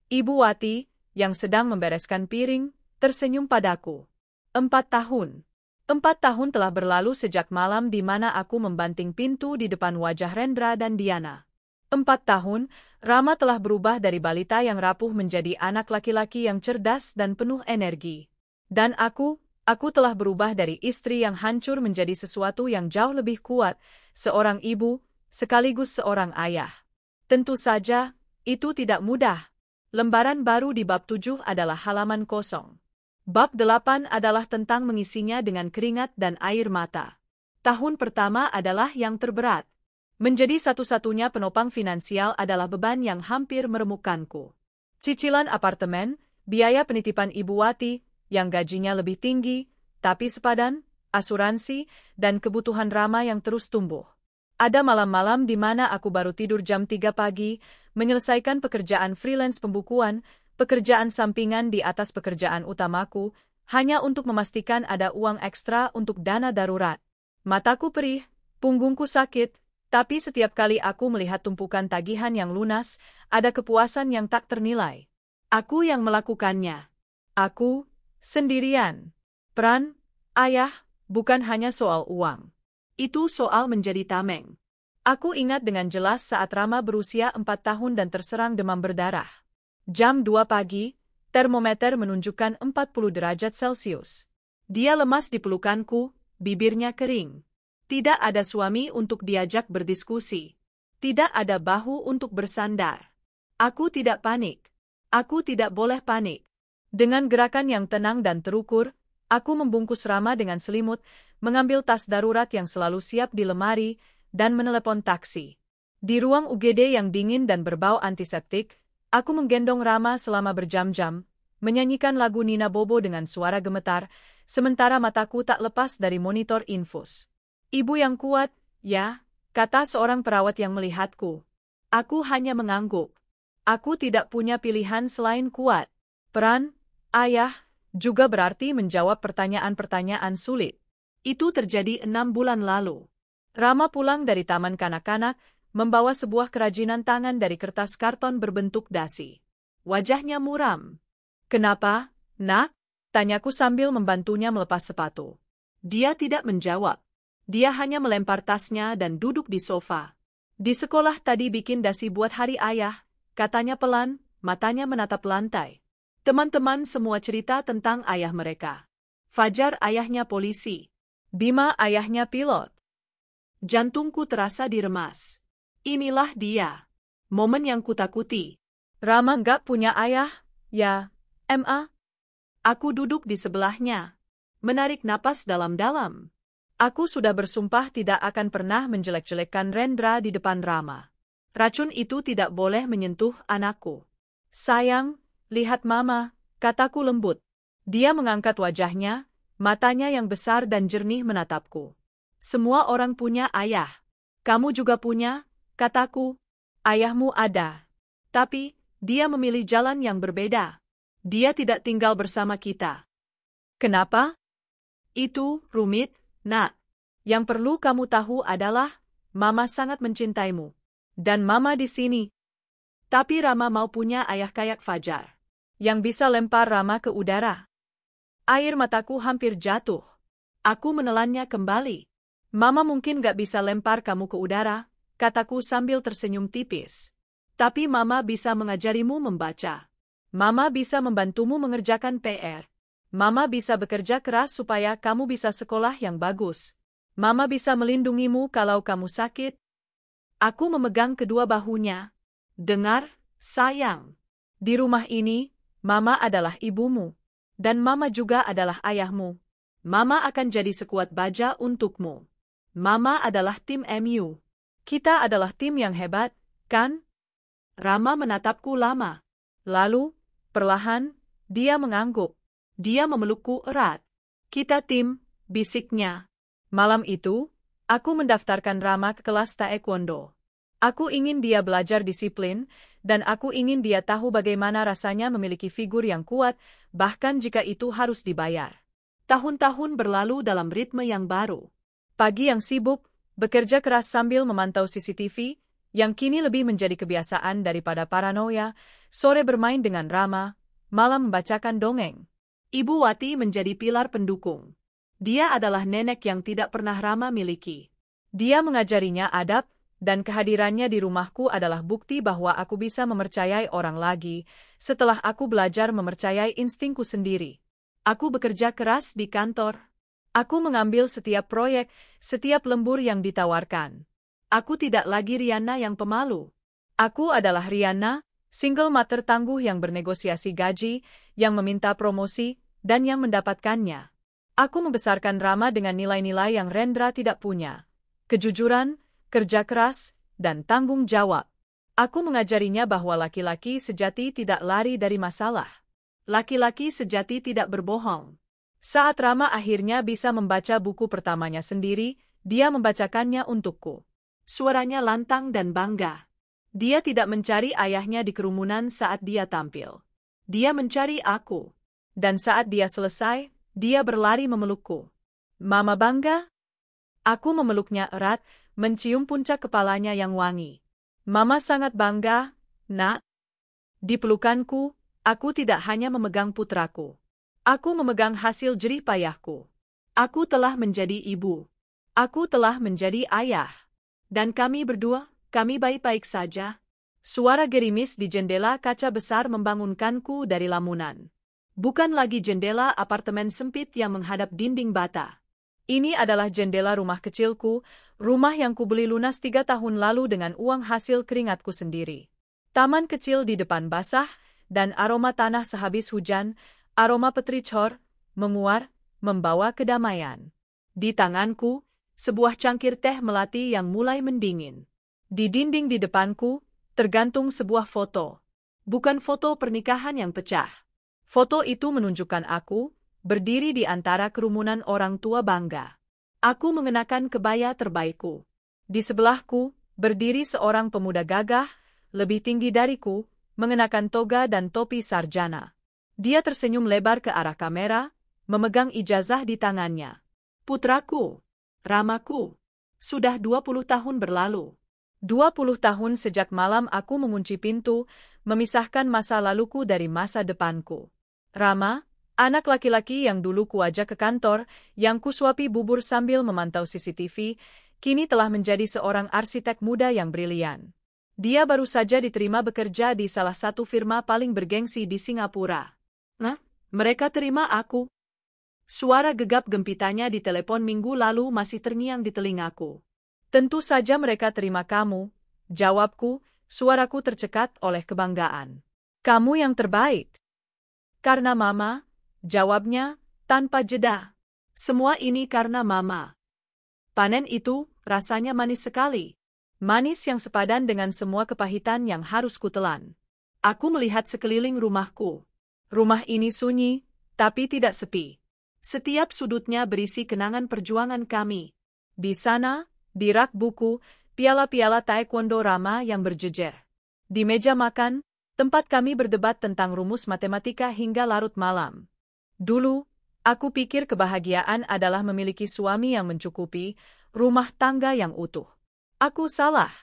Speaker 1: Ibu Wati, yang sedang membereskan piring, tersenyum padaku. 4 tahun. 4 tahun telah berlalu sejak malam di mana aku membanting pintu di depan wajah Rendra dan Diana. 4 tahun, Rama telah berubah dari balita yang rapuh menjadi anak laki-laki yang cerdas dan penuh energi. Dan aku telah berubah dari istri yang hancur menjadi sesuatu yang jauh lebih kuat, seorang ibu, sekaligus seorang ayah. Tentu saja, itu tidak mudah. Lembaran baru di bab 7 adalah halaman kosong. Bab 8 adalah tentang mengisinya dengan keringat dan air mata. Tahun pertama adalah yang terberat. Menjadi satu-satunya penopang finansial adalah beban yang hampir meremukkanku. Cicilan apartemen, biaya penitipan Ibu Wati, yang gajinya lebih tinggi, tapi sepadan, asuransi, dan kebutuhan Rama yang terus tumbuh. Ada malam-malam di mana aku baru tidur jam 3 pagi, menyelesaikan pekerjaan freelance pembukuan, pekerjaan sampingan di atas pekerjaan utamaku, hanya untuk memastikan ada uang ekstra untuk dana darurat. Mataku perih, punggungku sakit, tapi setiap kali aku melihat tumpukan tagihan yang lunas, ada kepuasan yang tak ternilai. Aku yang melakukannya. Aku, sendirian. Peran, ayah, bukan hanya soal uang. Itu soal menjadi tameng. Aku ingat dengan jelas saat Rama berusia 4 tahun dan terserang demam berdarah. Jam 2 pagi, termometer menunjukkan 40 derajat Celcius. Dia lemas di pelukanku, bibirnya kering. Tidak ada suami untuk diajak berdiskusi. Tidak ada bahu untuk bersandar. Aku tidak panik. Aku tidak boleh panik. Dengan gerakan yang tenang dan terukur, aku membungkus Rama dengan selimut, mengambil tas darurat yang selalu siap di lemari, dan menelepon taksi. Di ruang UGD yang dingin dan berbau antiseptik, aku menggendong Rama selama berjam-jam, menyanyikan lagu Nina Bobo dengan suara gemetar, sementara mataku tak lepas dari monitor infus. Ibu yang kuat, ya, kata seorang perawat yang melihatku. Aku hanya mengangguk. Aku tidak punya pilihan selain kuat. Peran, ayah, juga berarti menjawab pertanyaan-pertanyaan sulit. Itu terjadi 6 bulan lalu. Rama pulang dari taman kanak-kanak, membawa sebuah kerajinan tangan dari kertas karton berbentuk dasi. Wajahnya muram. Kenapa, nak? Tanyaku sambil membantunya melepas sepatu. Dia tidak menjawab. Dia hanya melempar tasnya dan duduk di sofa. Di sekolah tadi bikin dasi buat hari ayah, katanya pelan, matanya menatap lantai. Teman-teman semua cerita tentang ayah mereka. Fajar ayahnya polisi. Bima ayahnya pilot. Jantungku terasa diremas. Inilah dia. Momen yang kutakuti. Rama nggak punya ayah, ya, Ma. Aku duduk di sebelahnya. Menarik napas dalam-dalam. Aku sudah bersumpah tidak akan pernah menjelek-jelekkan Rendra di depan Rama. Racun itu tidak boleh menyentuh anakku. Sayang, lihat Mama, kataku lembut. Dia mengangkat wajahnya, matanya yang besar dan jernih menatapku. Semua orang punya ayah. Kamu juga punya, kataku. Ayahmu ada. Tapi, dia memilih jalan yang berbeda. Dia tidak tinggal bersama kita. Kenapa? Itu rumit, nak. Yang perlu kamu tahu adalah, Mama sangat mencintaimu. Dan Mama di sini. Tapi Rama mau punya ayah kayak Fajar. yang bisa lempar Rama ke udara. Air mataku hampir jatuh. Aku menelannya kembali. Mama mungkin gak bisa lempar kamu ke udara, kataku sambil tersenyum tipis. Tapi Mama bisa mengajarimu membaca. Mama bisa membantumu mengerjakan PR. Mama bisa bekerja keras supaya kamu bisa sekolah yang bagus. Mama bisa melindungimu kalau kamu sakit. Aku memegang kedua bahunya. Dengar, sayang. Di rumah ini, Mama adalah ibumu. Dan Mama juga adalah ayahmu. Mama akan jadi sekuat baja untukmu. Mama adalah tim MU. Kita adalah tim yang hebat, kan? Rama menatapku lama. Lalu, perlahan, dia mengangguk. Dia memelukku erat. Kita tim, bisiknya. Malam itu, aku mendaftarkan Rama ke kelas taekwondo. Aku ingin dia belajar disiplin, dan aku ingin dia tahu bagaimana rasanya memiliki figur yang kuat, bahkan jika itu harus dibayar. Tahun-tahun berlalu dalam ritme yang baru. Pagi yang sibuk, bekerja keras sambil memantau CCTV, yang kini lebih menjadi kebiasaan daripada paranoia, sore bermain dengan Rama, malam membacakan dongeng. Ibu Wati menjadi pilar pendukung. Dia adalah nenek yang tidak pernah Rama miliki. Dia mengajarinya adab, dan kehadirannya di rumahku adalah bukti bahwa aku bisa mempercayai orang lagi, setelah aku belajar mempercayai instingku sendiri. Aku bekerja keras di kantor. Aku mengambil setiap proyek, setiap lembur yang ditawarkan. Aku tidak lagi Riana yang pemalu. Aku adalah Riana, single mother tangguh yang bernegosiasi gaji, yang meminta promosi, dan yang mendapatkannya. Aku membesarkan Rama dengan nilai-nilai yang Rendra tidak punya. Kejujuran, kerja keras, dan tanggung jawab. Aku mengajarinya bahwa laki-laki sejati tidak lari dari masalah. Laki-laki sejati tidak berbohong. Saat Rama akhirnya bisa membaca buku pertamanya sendiri, dia membacakannya untukku. Suaranya lantang dan bangga. Dia tidak mencari ayahnya di kerumunan saat dia tampil. Dia mencari aku. Dan saat dia selesai, dia berlari memelukku. Mama bangga? Aku memeluknya erat, mencium puncak kepalanya yang wangi. Mama sangat bangga, nak. Di pelukanku, aku tidak hanya memegang putraku. Aku memegang hasil jerih payahku. Aku telah menjadi ibu. Aku telah menjadi ayah. Dan kami berdua, kami baik-baik saja. Suara gerimis di jendela kaca besar membangunkanku dari lamunan. Bukan lagi jendela apartemen sempit yang menghadap dinding bata. Ini adalah jendela rumah kecilku, rumah yang kubeli lunas 3 tahun lalu dengan uang hasil keringatku sendiri. Taman kecil di depan basah, dan aroma tanah sehabis hujan, aroma petricor, menguar, membawa kedamaian. Di tanganku, sebuah cangkir teh melati yang mulai mendingin. Di dinding di depanku, tergantung sebuah foto. Bukan foto pernikahan yang pecah. Foto itu menunjukkan aku, berdiri di antara kerumunan orang tua bangga. Aku mengenakan kebaya terbaikku. Di sebelahku, berdiri seorang pemuda gagah, lebih tinggi dariku, mengenakan toga dan topi sarjana. Dia tersenyum lebar ke arah kamera, memegang ijazah di tangannya. Putraku, Ramaku, sudah 20 tahun berlalu. 20 tahun sejak malam aku mengunci pintu, memisahkan masa laluku dari masa depanku. Rama, anak laki-laki yang dulu kuajak ke kantor, yang kusuapi bubur sambil memantau CCTV, kini telah menjadi seorang arsitek muda yang brilian. Dia baru saja diterima bekerja di salah satu firma paling bergengsi di Singapura. Nah, mereka terima aku. Suara gegap gempitanya di telepon minggu lalu masih terngiang di telingaku. Tentu saja mereka terima kamu, jawabku, suaraku tercekat oleh kebanggaan. Kamu yang terbaik. Karena Mama, jawabnya, tanpa jeda. Semua ini karena Mama. Panen itu, rasanya manis sekali. Manis yang sepadan dengan semua kepahitan yang harus kutelan. Aku melihat sekeliling rumahku. Rumah ini sunyi, tapi tidak sepi. Setiap sudutnya berisi kenangan perjuangan kami. Di sana, di rak buku, piala-piala taekwondo Rama yang berjejer. Di meja makan, tempat kami berdebat tentang rumus matematika hingga larut malam. Dulu, aku pikir kebahagiaan adalah memiliki suami yang mencukupi, rumah tangga yang utuh. Aku salah.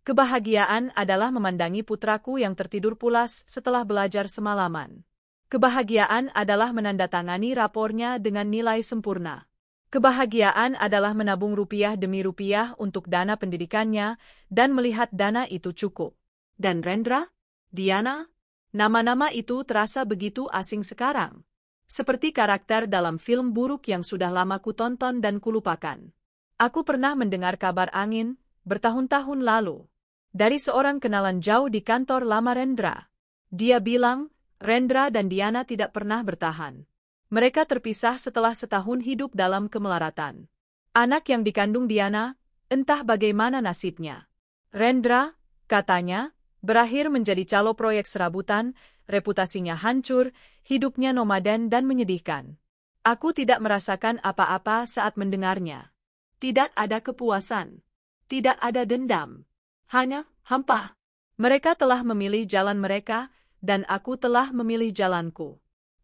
Speaker 1: Kebahagiaan adalah memandangi putraku yang tertidur pulas setelah belajar semalaman. Kebahagiaan adalah menandatangani rapornya dengan nilai sempurna. Kebahagiaan adalah menabung rupiah demi rupiah untuk dana pendidikannya dan melihat dana itu cukup. Dan Rendra? Diana? Nama-nama itu terasa begitu asing sekarang. Seperti karakter dalam film buruk yang sudah lama kutonton dan kulupakan. Aku pernah mendengar kabar angin, bertahun-tahun lalu. Dari seorang kenalan jauh di kantor lama Rendra. Dia bilang, Rendra dan Diana tidak pernah bertahan. Mereka terpisah setelah setahun hidup dalam kemelaratan. Anak yang dikandung Diana, entah bagaimana nasibnya. Rendra, katanya, berakhir menjadi calo proyek serabutan, reputasinya hancur, hidupnya nomaden dan menyedihkan. Aku tidak merasakan apa-apa saat mendengarnya. Tidak ada kepuasan. Tidak ada dendam. Hanya hampa. Mereka telah memilih jalan mereka, dan aku telah memilih jalanku.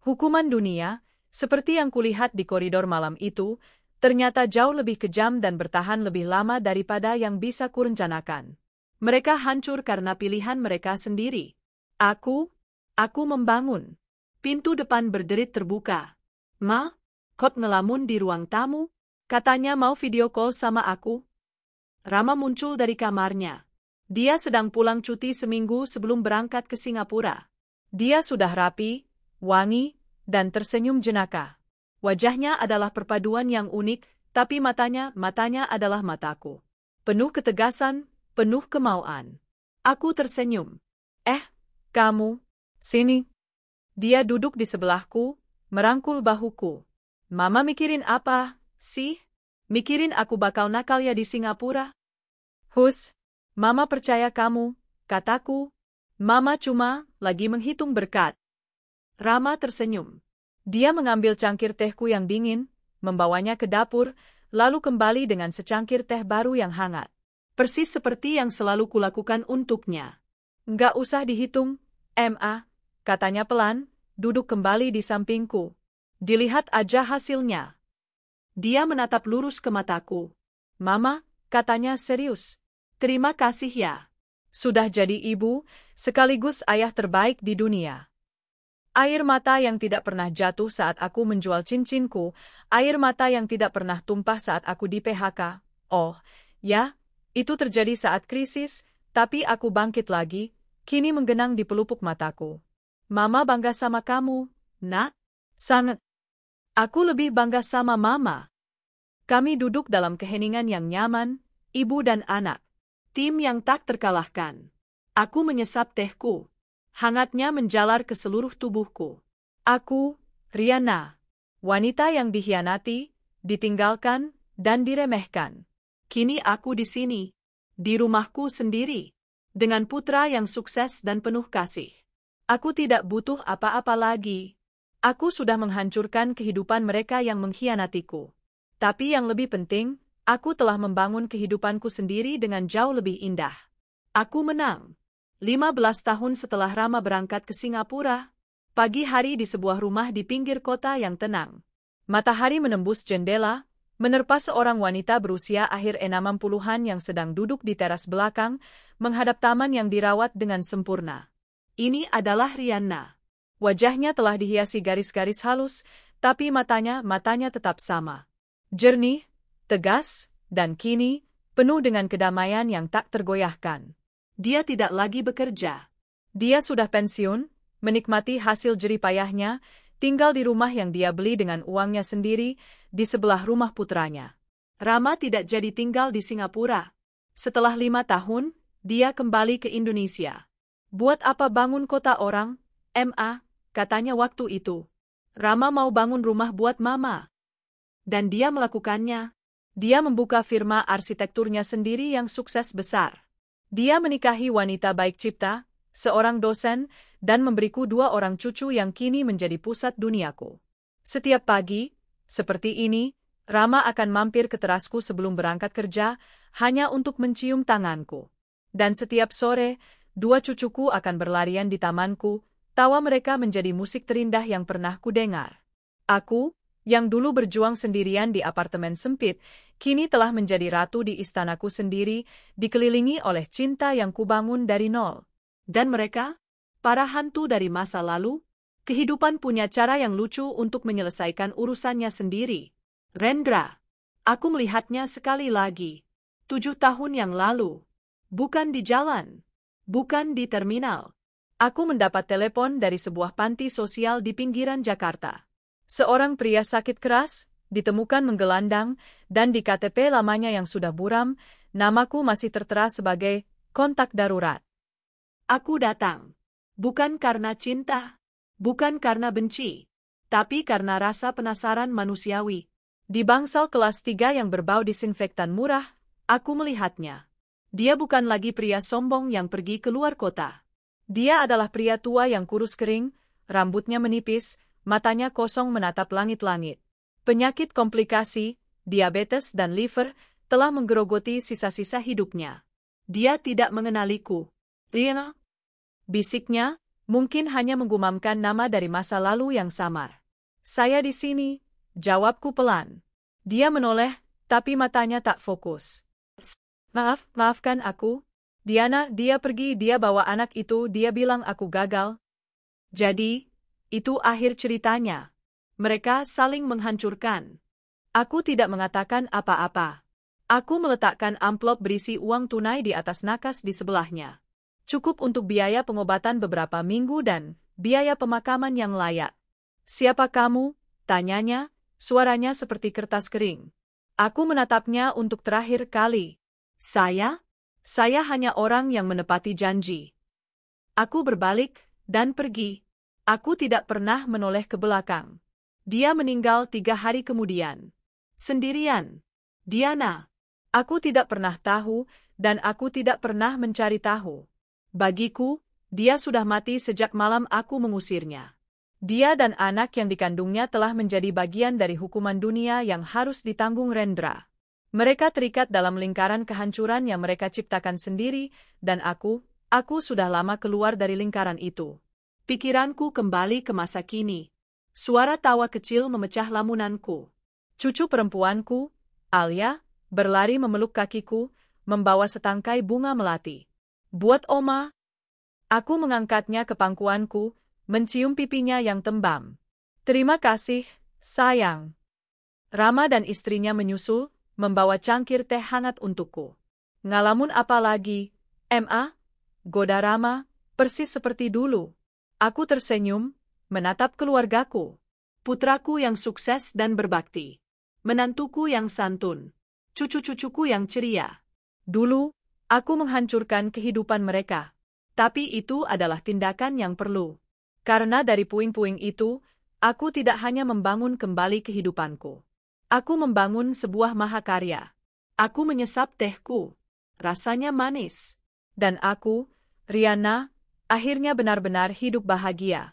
Speaker 1: Hukuman dunia, seperti yang kulihat di koridor malam itu, ternyata jauh lebih kejam dan bertahan lebih lama daripada yang bisa kurencanakan. Mereka hancur karena pilihan mereka sendiri. Aku membangun. Pintu depan berderit terbuka. Ma, Kot ngelamun di ruang tamu, katanya mau video call sama aku. Rama muncul dari kamarnya. Dia sedang pulang cuti seminggu sebelum berangkat ke Singapura. Dia sudah rapi, wangi, dan tersenyum jenaka. Wajahnya adalah perpaduan yang unik, tapi matanya adalah mataku. Penuh ketegasan, penuh kemauan. Aku tersenyum. Kamu, sini. Dia duduk di sebelahku, merangkul bahuku. Mama mikirin apa, sih? Mikirin aku bakal nakal ya di Singapura? Hus, Mama percaya kamu, kataku. Mama cuma lagi menghitung berkat. Rama tersenyum. Dia mengambil cangkir tehku yang dingin, membawanya ke dapur, lalu kembali dengan secangkir teh baru yang hangat. Persis seperti yang selalu kulakukan untuknya. Nggak usah dihitung, Ma, katanya pelan, duduk kembali di sampingku. Dilihat aja hasilnya. Dia menatap lurus ke mataku. Mama, katanya serius. Terima kasih ya. Sudah jadi ibu, sekaligus ayah terbaik di dunia. Air mata yang tidak pernah jatuh saat aku menjual cincinku, air mata yang tidak pernah tumpah saat aku di PHK. Oh, ya, itu terjadi saat krisis, tapi aku bangkit lagi, kini menggenang di pelupuk mataku. Mama bangga sama kamu, Nak. Sangat. Aku lebih bangga sama Mama. Kami duduk dalam keheningan yang nyaman, ibu dan anak. Tim yang tak terkalahkan. Aku menyesap tehku. Hangatnya menjalar ke seluruh tubuhku. Aku, Riana. Wanita yang dikhianati, ditinggalkan, dan diremehkan. Kini aku di sini. Di rumahku sendiri. Dengan putra yang sukses dan penuh kasih. Aku tidak butuh apa-apa lagi. Aku sudah menghancurkan kehidupan mereka yang mengkhianatiku. Tapi yang lebih penting, aku telah membangun kehidupanku sendiri dengan jauh lebih indah. Aku menang. 15 tahun setelah Rama berangkat ke Singapura, pagi hari di sebuah rumah di pinggir kota yang tenang. Matahari menembus jendela, menerpa seorang wanita berusia akhir 60-an yang sedang duduk di teras belakang, menghadap taman yang dirawat dengan sempurna. Ini adalah Riana. Wajahnya telah dihiasi garis-garis halus, tapi matanya tetap sama. Jernih, tegas, dan kini, penuh dengan kedamaian yang tak tergoyahkan. Dia tidak lagi bekerja. Dia sudah pensiun, menikmati hasil jeripayahnya, tinggal di rumah yang dia beli dengan uangnya sendiri, di sebelah rumah putranya. Rama tidak jadi tinggal di Singapura. Setelah 5 tahun, dia kembali ke Indonesia. Buat apa bangun kota orang, Ma, katanya waktu itu. Rama mau bangun rumah buat Mama. Dan dia melakukannya. Dia membuka firma arsitekturnya sendiri yang sukses besar. Dia menikahi wanita baik cipta, seorang dosen, dan memberiku 2 orang cucu yang kini menjadi pusat duniaku. Setiap pagi, seperti ini, Rama akan mampir ke terasku sebelum berangkat kerja, hanya untuk mencium tanganku. Dan setiap sore, 2 cucuku akan berlarian di tamanku, tawa mereka menjadi musik terindah yang pernah kudengar. Aku, yang dulu berjuang sendirian di apartemen sempit, kini telah menjadi ratu di istanaku sendiri, dikelilingi oleh cinta yang kubangun dari nol. Dan mereka? Para hantu dari masa lalu? Kehidupan punya cara yang lucu untuk menyelesaikan urusannya sendiri. Rendra. Aku melihatnya sekali lagi. 7 tahun yang lalu. Bukan di jalan. Bukan di terminal. Aku mendapat telepon dari sebuah panti sosial di pinggiran Jakarta. Seorang pria sakit keras, ditemukan menggelandang, dan di KTP lamanya yang sudah buram, namaku masih tertera sebagai kontak darurat. Aku datang. Bukan karena cinta. Bukan karena benci. Tapi karena rasa penasaran manusiawi. Di bangsal kelas 3 yang berbau disinfektan murah, aku melihatnya. Dia bukan lagi pria sombong yang pergi keluar kota. Dia adalah pria tua yang kurus kering, rambutnya menipis, matanya kosong menatap langit-langit. Penyakit komplikasi, diabetes dan liver, telah menggerogoti sisa-sisa hidupnya. Dia tidak mengenaliku. Riana? Bisiknya, mungkin hanya menggumamkan nama dari masa lalu yang samar. Saya di sini, jawabku pelan. Dia menoleh, tapi matanya tak fokus. Maafkan aku. Diana, dia pergi, dia bawa anak itu, dia bilang aku gagal. Jadi, itu akhir ceritanya. Mereka saling menghancurkan. Aku tidak mengatakan apa-apa. Aku meletakkan amplop berisi uang tunai di atas nakas di sebelahnya. Cukup untuk biaya pengobatan beberapa minggu dan biaya pemakaman yang layak. Siapa kamu? Tanyanya, suaranya seperti kertas kering. Aku menatapnya untuk terakhir kali. Saya hanya orang yang menepati janji. Aku berbalik dan pergi. Aku tidak pernah menoleh ke belakang. Dia meninggal 3 hari kemudian. Sendirian. Diana. Aku tidak pernah tahu, dan aku tidak pernah mencari tahu. Bagiku, dia sudah mati sejak malam aku mengusirnya. Dia dan anak yang dikandungnya telah menjadi bagian dari hukuman dunia yang harus ditanggung Rendra. Mereka terikat dalam lingkaran kehancuran yang mereka ciptakan sendiri, dan aku sudah lama keluar dari lingkaran itu. Pikiranku kembali ke masa kini. Suara tawa kecil memecah lamunanku. Cucu perempuanku, Alia, berlari memeluk kakiku, membawa setangkai bunga melati. Buat Oma. Aku mengangkatnya ke pangkuanku, mencium pipinya yang tembam. Terima kasih, sayang. Rama dan istrinya menyusul, membawa cangkir teh hangat untukku. Ngalamun apa lagi, Ma? Goda Rama, persis seperti dulu. Aku tersenyum, menatap keluargaku. Putraku yang sukses dan berbakti. Menantuku yang santun. Cucu-cucuku yang ceria. Dulu, aku menghancurkan kehidupan mereka. Tapi itu adalah tindakan yang perlu. Karena dari puing-puing itu, aku tidak hanya membangun kembali kehidupanku. Aku membangun sebuah mahakarya. Aku menyesap tehku. Rasanya manis. Dan aku, Riana, akhirnya benar-benar hidup bahagia.